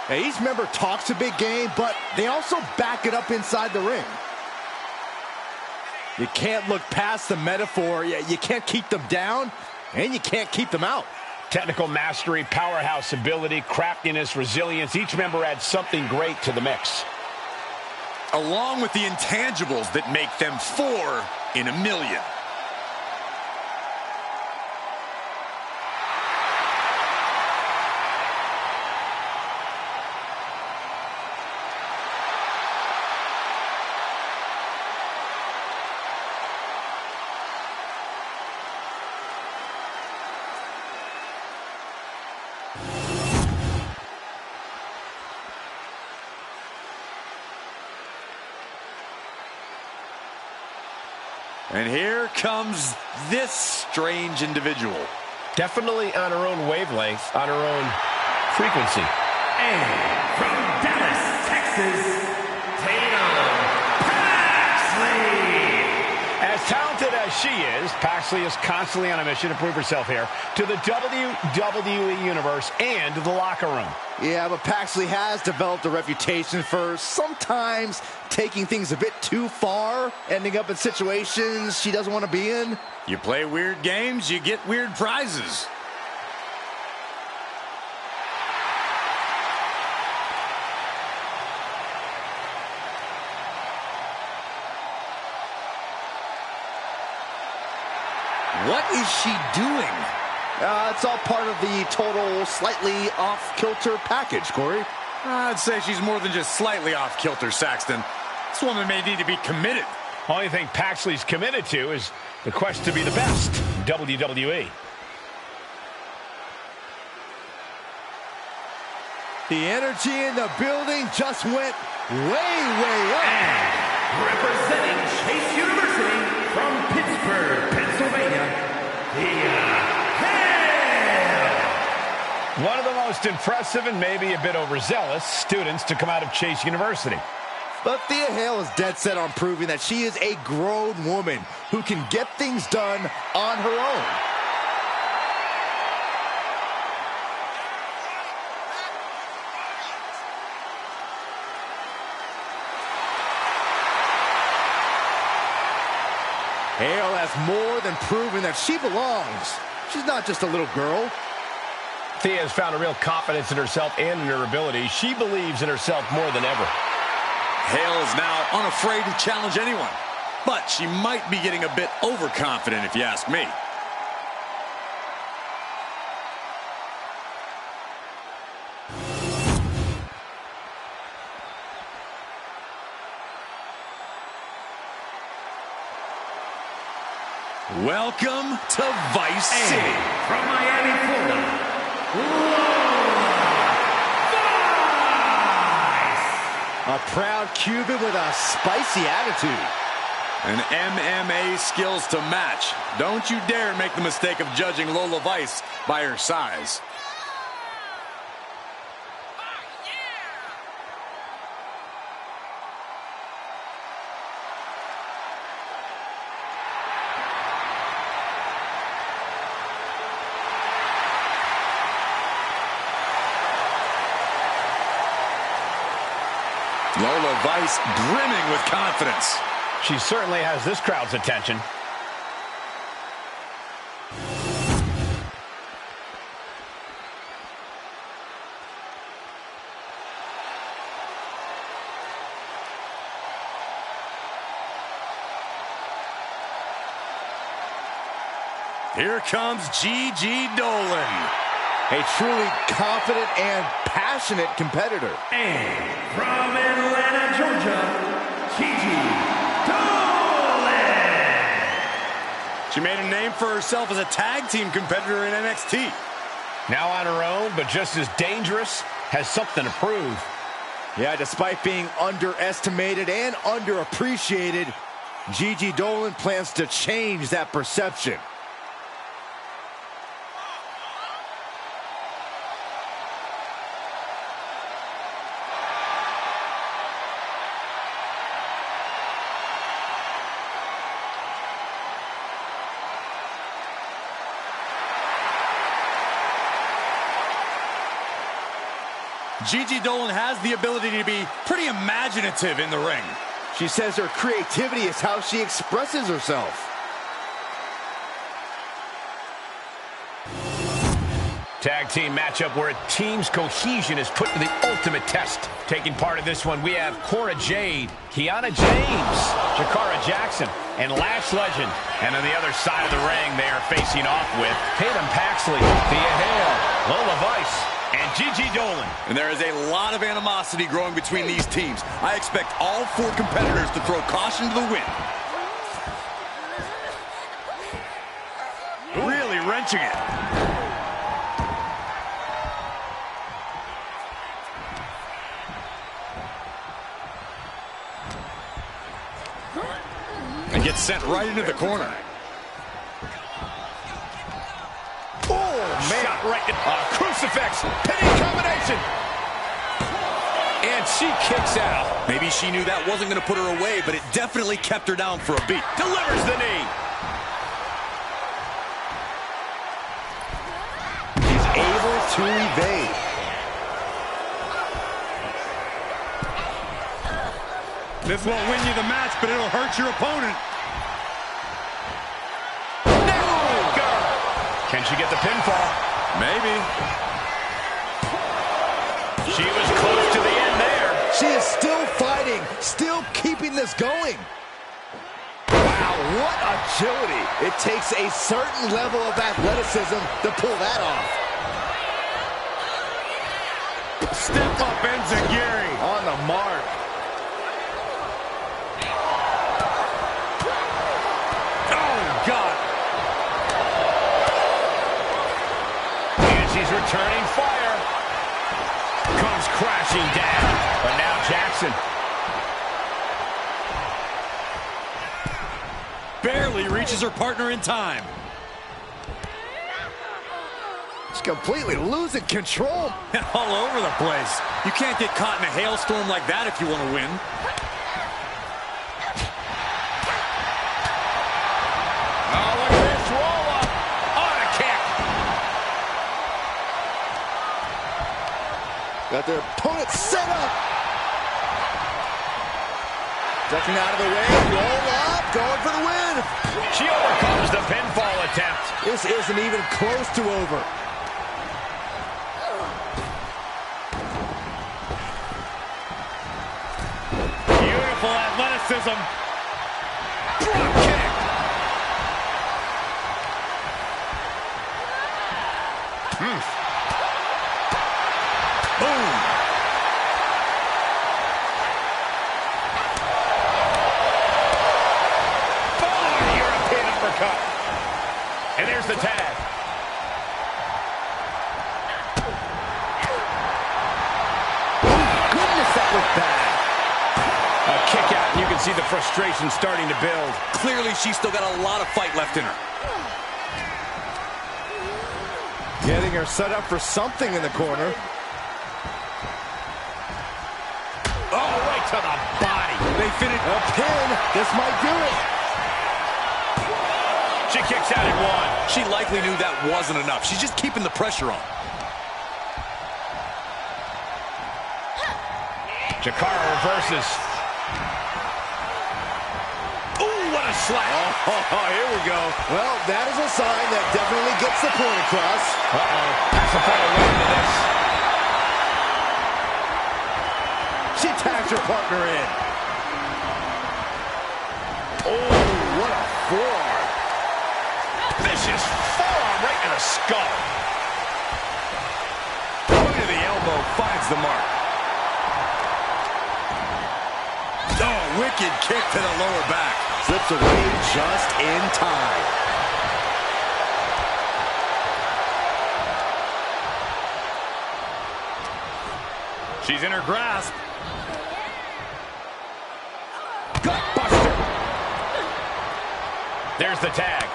Now, each member talks a big game, but they also back it up inside the ring. You can't look past the Meta-Four. You can't keep them down, and you can't keep them out. Technical mastery, powerhouse ability, craftiness, resilience. Each member adds something great to the mix. Along with the intangibles that make them 4 in a million. And here comes this strange individual. Definitely on her own wavelength, on her own frequency. And from Dallas, Texas, Tatum Paxley. As talented as she is, Paxley is constantly on a mission to prove herself here to the WWE Universe and the locker room. Yeah, but Paxley has developed a reputation for sometimes taking things a bit too far, ending up in situations she doesn't want to be in. You play weird games, you get weird prizes. What is she doing? It's all part of the total slightly off-kilter package, Corey. I'd say she's more than just slightly off-kilter, Saxton. This woman may need to be committed. Only thing Paxley's committed to is the quest to be the best in WWE. The energy in the building just went way, way up. And representing Chase University from Pittsburgh, Pennsylvania, one of the most impressive and maybe a bit overzealous students to come out of Chase University. But Thea Hale is dead set on proving that she is a grown woman who can get things done on her own. Hale has more than proven that she belongs. She's not just a little girl. Thea has found a real confidence in herself and in her ability. She believes in herself more than ever. Hale is now unafraid to challenge anyone. But she might be getting a bit overconfident, if you ask me. Welcome to Vice City. From Miami, Florida, Laura A proud Cuban with a spicy attitude. And MMA skills to match. Don't you dare make the mistake of judging Lola Vice by her size. Lola Vice brimming with confidence. She certainly has this crowd's attention. Here comes Gigi Dolan. A truly confident and passionate competitor. And from Atlanta, Georgia, Gigi Dolan. She made a name for herself as a tag team competitor in NXT. Now on her own, but just as dangerous, has something to prove. Yeah, despite being underestimated and underappreciated, Gigi Dolan plans to change that perception. Gigi Dolan has the ability to be pretty imaginative in the ring. She says her creativity is how she expresses herself. Tag team matchup where a team's cohesion is put to the ultimate test. Taking part in this one, we have Cora Jade, Kiana James, Jakara Jackson, and Lash Legend. And on the other side of the ring, they are facing off with Tatum Paxley, Thea Hale, Lola Vice, and Gigi Dolan. And there is a lot of animosity growing between these teams. I expect all four competitors to throw caution to the wind. Really wrenching it. And gets sent right into the corner. Man, right, crucifix, pinning combination. And she kicks out. Maybe she knew that wasn't going to put her away, but it definitely kept her down for a beat. Delivers the knee. She's able to evade. This won't win you the match, but it'll hurt your opponent. Can she get the pinfall? Maybe. She was close to the end there. She is still fighting, still keeping this going. Wow, what agility. It takes a certain level of athleticism to pull that off. Step up Enziguri. On the mark. She's returning fire. Comes crashing down. But now Jackson. Barely reaches her partner in time. She's completely losing control. All over the place. You can't get caught in a hailstorm like that if you want to win. Oh, look at this roll up. On a kick. Got their opponent set up. Ducking out of the way, roll up, going for the win. She overcomes the pinfall attempt. This isn't even close to over. Beautiful athleticism. Drop kick. Boom. European uppercut. And there's the tag. Goodness, that was bad. see the frustration starting to build. Clearly, she's still got a lot of fight left in her. Getting her set up for something in the corner. Oh, right to the body. They finish A pin. This might do it. She kicks out at one. She likely knew that wasn't enough. She's just keeping the pressure on. Chikara reverses. Ooh, what a slap. Oh, here we go. Well, that is a sign that definitely gets the point across. Uh-oh. Pacifier way into this. She tags her partner in. Oh, what a forearm. Vicious forearm right in the skull. Point of the elbow finds the mark. Oh, wicked kick to the lower back. Slips away just in time. She's in her grasp. Gutbuster. There's the tag.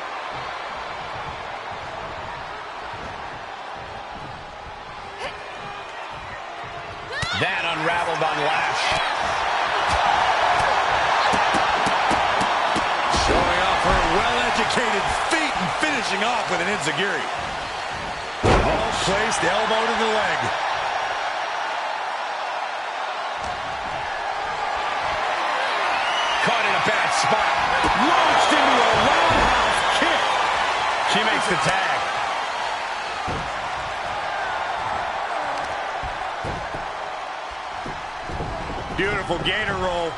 That unraveled on Lash. Showing off her well-educated feet and finishing off with an enziguri. Well placed elbow to the leg. Caught in a bad spot. Launched into a roundhouse kick. She makes the tag. Beautiful gator roll.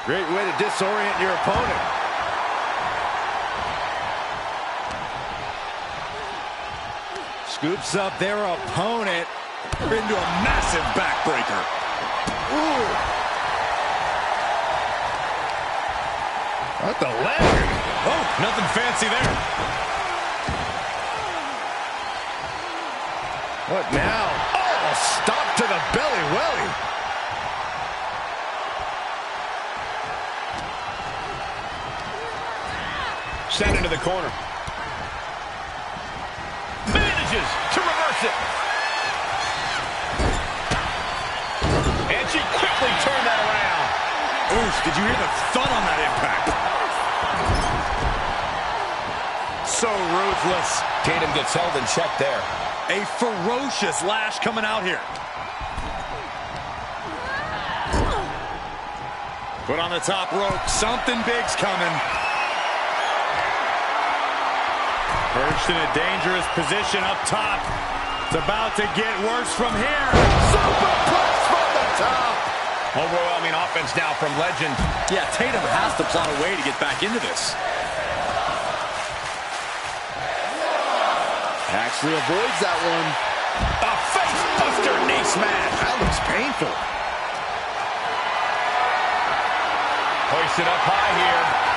Great way to disorient your opponent. Scoops up their opponent Into a massive backbreaker. Ooh. What the leg? Oh, nothing fancy there. What now? Oh, stop to the belly welly. Sent into the corner. Manages to reverse it. And she quickly turned that around. Oof, did you hear the thud on that impact? So ruthless. Tatum gets held in check there. A ferocious Lash coming out here. Put on the top rope. Something big's coming. Perched in a dangerous position up top. It's about to get worse from here. Superplex from the top. Overwhelming offense now from Legend. Yeah, Tatum has to plot a way to get back into this. Actually avoids that one. A face-buster knee smash. That looks painful. Hoisted up high here.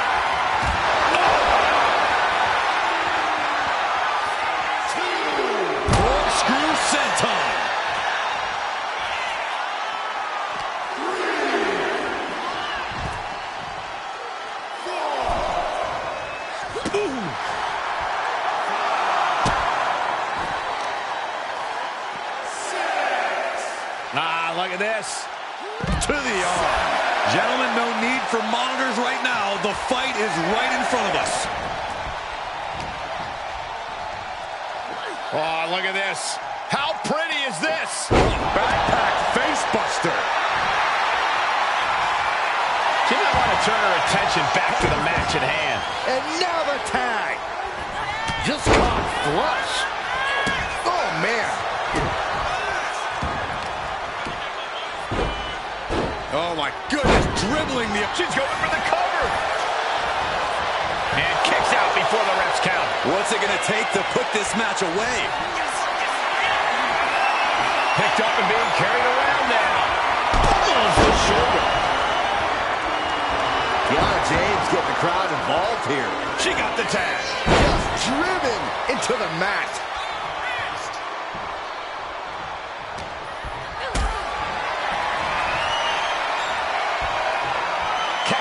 Corkscrew senton. Look at this. To the arm. Gentlemen, no need for monitors right now. The fight is right in front of us. Oh, look at this. How pretty is this? Backpack facebuster. She might want to turn her attention back to the match at hand. And now the tag. Just caught flush. Oh, man. Oh, my goodness. Dribbling the... She's going for the cover. And kicks out before the ref's count. What's it going to take to put this match away? Picked up and being carried around now. Pulls the shoulder. Kiana James getting the crowd involved here. She got the tag. Just driven into the mat.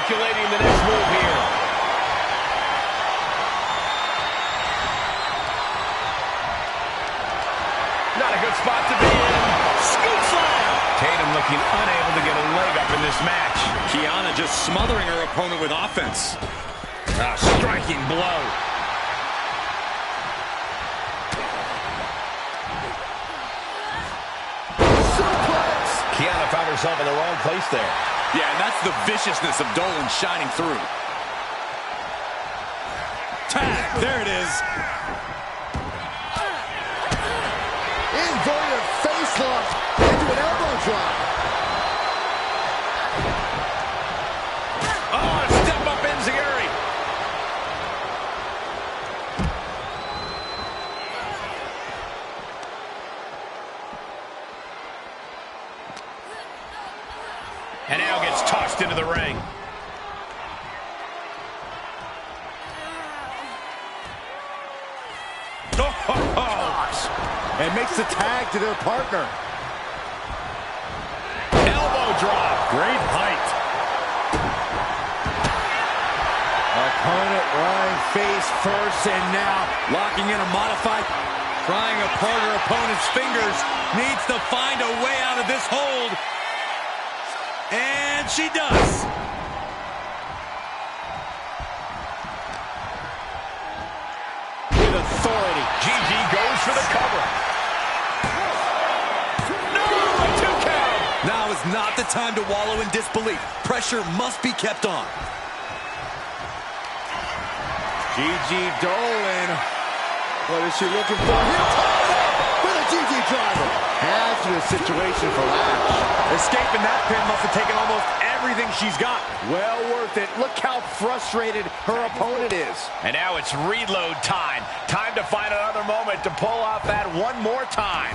calculating the next move here. Not a good spot to be in. Scoop slam. Tatum looking unable to get a leg up in this match. Kiana just smothering her opponent with offense. A striking blow. Suplex. Kiana found herself in the wrong place there. Yeah, and that's the viciousness of Dolan shining through. Tag, there it is. Inverted face lock into an elbow drop. Oh, step up Enziguri. And now gets tossed into the ring. And makes the tag to their partner. Elbow drop. Great height. Opponent lying face first, and now Locking in a modified, prying apart her opponent's fingers. Needs to find a way out of this hold. And she does. with authority. Gigi goes for the cover. No, a 2 count. Now is not the time to wallow in disbelief. Pressure must be kept on. Gigi Dolan. What is she looking for? Here, with a Gigi driver. Hazardous situation for Lash. Escaping that pin must have taken almost everything she's got. Well worth it. Look how frustrated her opponent is. And now it's reload time. Time to find another moment to pull off that one more time.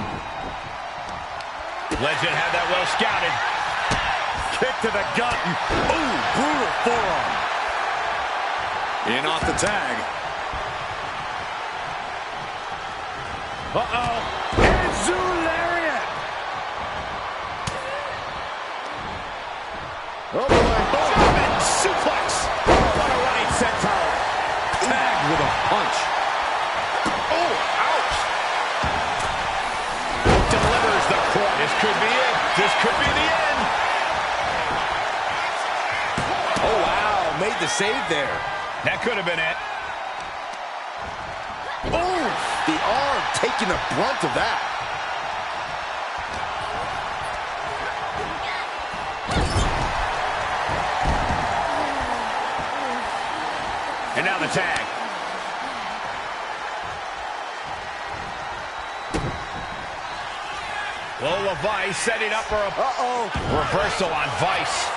Legend had that well scouted. Kick to the gut. Ooh, brutal forearm. In off the tag. Uh-oh. Enzu lariat. Oh, boy. German suplex. What a right senton. Tagged with a punch. Oh, ouch. Delivers the point. This could be it. This could be the end. Oh, wow. Made the save there. That could have been it. Oh, the arm taking the brunt of that. And now the tag. Lola Vice setting up for a reversal on Vice.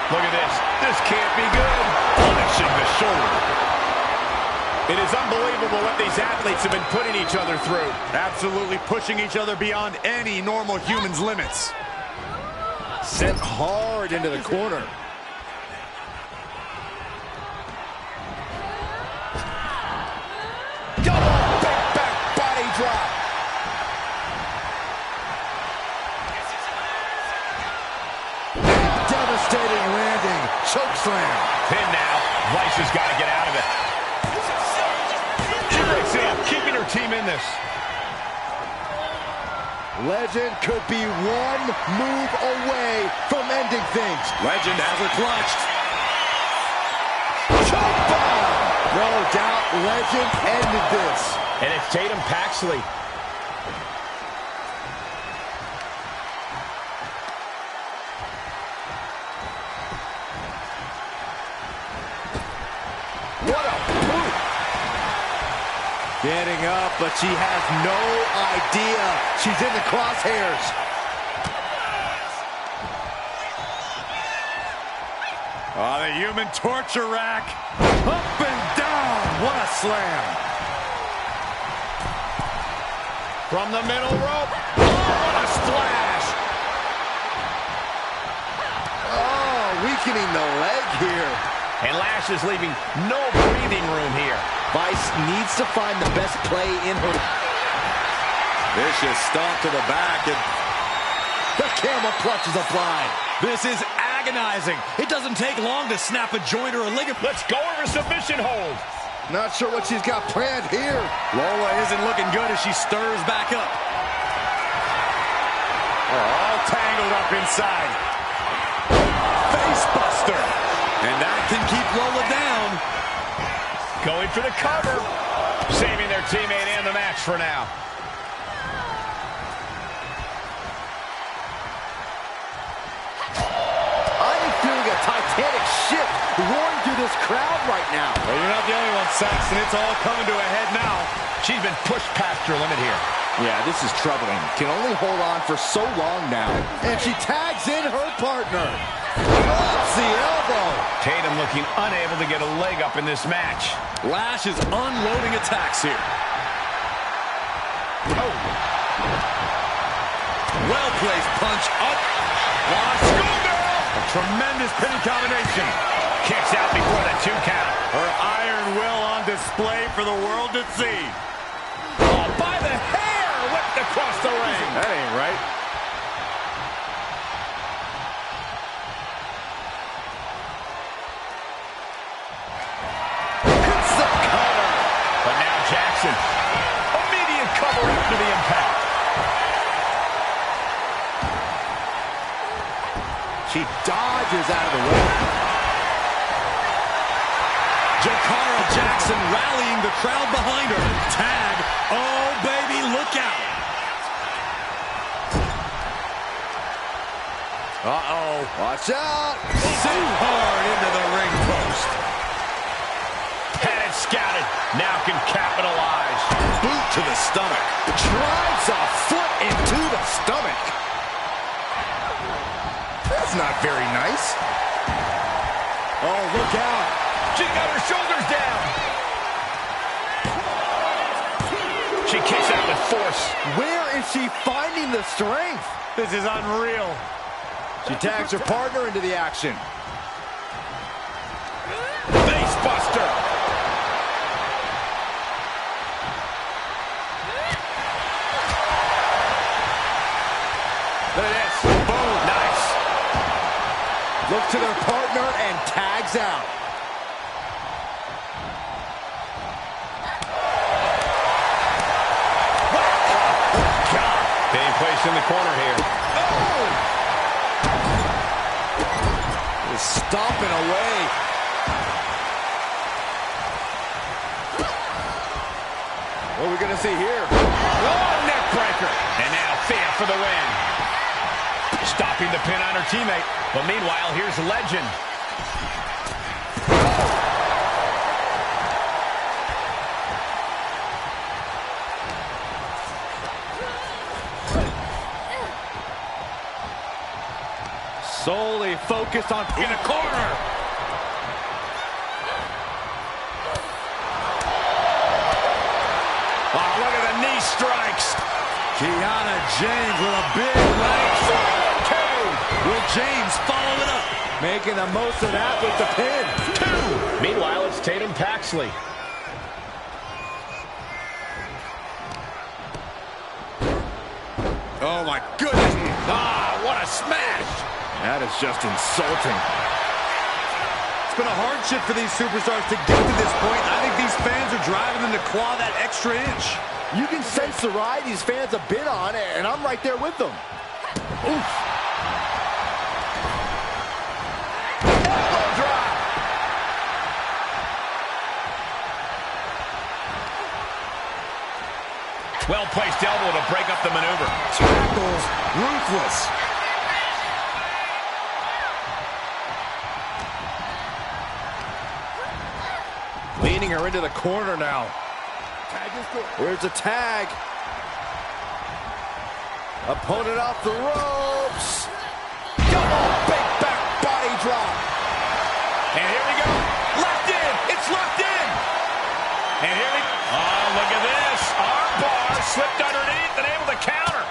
Look at this. This can't be good. Punishing the shoulder. It is unbelievable what these athletes have been putting each other through. Absolutely pushing each other beyond any normal human's limits. Sent hard into the corner. Double big back body drop. Devastating landing. Choke slam. Pin now. Vice has got to get out of it. She breaks in, keeping her team in this. Legend could be one move away from ending things. Legend has her clutched. Choke bomb. No doubt Legend ended this. And it's Tatum Paxley. What a move. Getting up, but she has no idea she's in the crosshairs. Oh, the human torture rack. Up and down. What a slam. From the middle rope. Oh, what a splash. Oh, weakening the leg here. And Lash is leaving no breathing room here. Vice needs to find the best play in her. Vicious stomp to the back. And The camel clutch is applied. This is agonizing. It doesn't take long to snap a joint or a ligament. Let's go over submission hold. Not sure what she's got planned here. Lola isn't looking good as she stirs back up. All tangled up inside. Face buster. And that can keep Lola down. Going for the cover. Saving their teammate and the match for now. I'm feeling a titanic shift roaring through this crowd right now. Well, you're not the only one, Saxton. It's all coming to a head now. She's been pushed past her limit here. Yeah, this is troubling. Can only hold on for so long now. And she tags in her partner. Drops the elbow. Tatum looking unable to get a leg up in this match. Lash is unloading attacks here. Oh. Well-placed punch up. Lash, schoolgirl. A tremendous pinning combination. Kicks out before the 2 count. Her iron will on display for the world to see. Oh, by the hair, whipped across the ring. That ain't right. Hits the cover. But now Jackson, immediate cover after the impact. She dodges out of the way. Jakara Jackson rallying the crowd behind her. Tag. Oh, baby, look out. Uh-oh. Watch out. Sent hard into the ring post. Had it scouted. Now can capitalize. Boot to the stomach. Drives a foot into the stomach. That's not very nice. Oh, look out. She got her shoulders down. She kicks out with force. Where is she finding the strength? This is unreal. She tags her partner into the action. Face buster. Look at this. Boom. Nice. Look to their partner and tags out. Being placed in the corner here. Is stomping away. What are we going to see here? Oh, neck breaker. And now Thea for the win. Stopping the pin on her teammate. But meanwhile, here's Legend. Solely focused on In the corner. Oh, look at the knee strikes. Kiana James with a big right. Will James follow it up? making the most of that with the pin. 2. Meanwhile, it's Tatum Paxley. Oh, my goodness. Ah, what a smash. That is just insulting. It's been a hardship for these superstars to get to this point. I think these fans are driving them to claw that extra inch. You can sense the ride these fans have been on, and I'm right there with them. Oof. Elbow drop. Well-placed elbow to break up the maneuver. Tackles ruthless. Leaning her into the corner now. Here's a tag. Opponent off the ropes. Double big back body drop. And here we go. Locked in. It's locked in. And here we go. Oh, look at this. Arm bar slipped underneath and able to counter.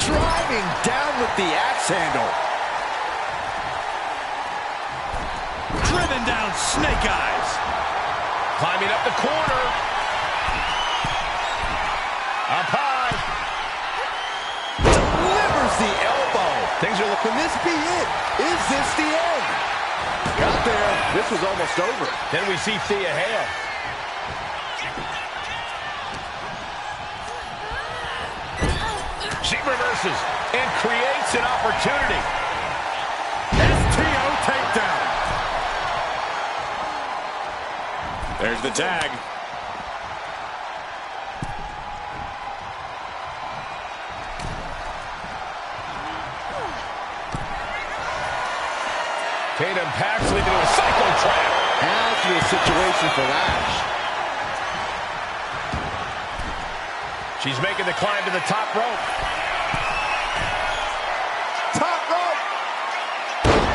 Driving down with the axe handle. on snake eyes. Climbing up the corner. Up high. Delivers the elbow. Things are looking. Can this be it? Is this the end? Got there. This was almost over. Then we see Thea Hale. She reverses and creates an opportunity. STO takedown. There's the tag. Tatum Paxley into a psycho trap. Has to be a situation for Lash. She's making the climb to the top rope. Top rope.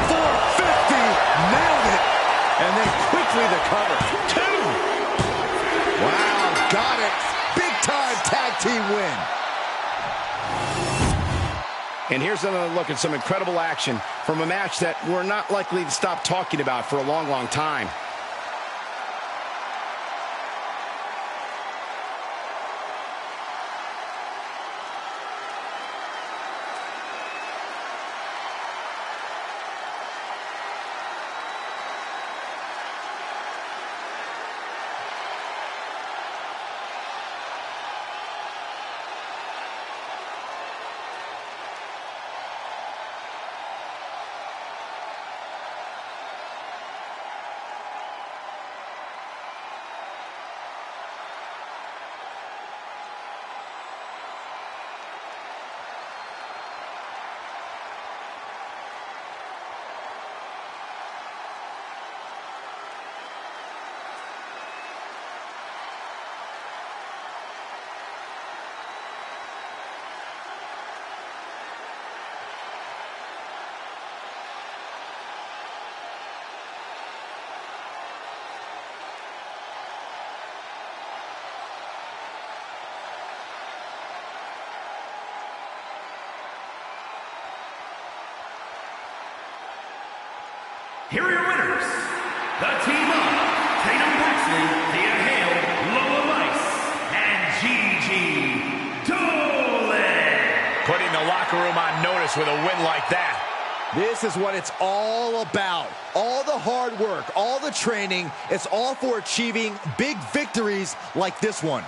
450. Nailed it. And then quickly the cover. 2. Wow, got it. Big time tag team win. And here's another look at some incredible action from a match that we're not likely to stop talking about for a long, long time. Here are your winners, the team of Tatum Paxley, Thea Hale, Lola Rice, and Gigi Dolan. Putting the locker room on notice with a win like that. This is what it's all about. All the hard work, all the training, it's all for achieving big victories like this one.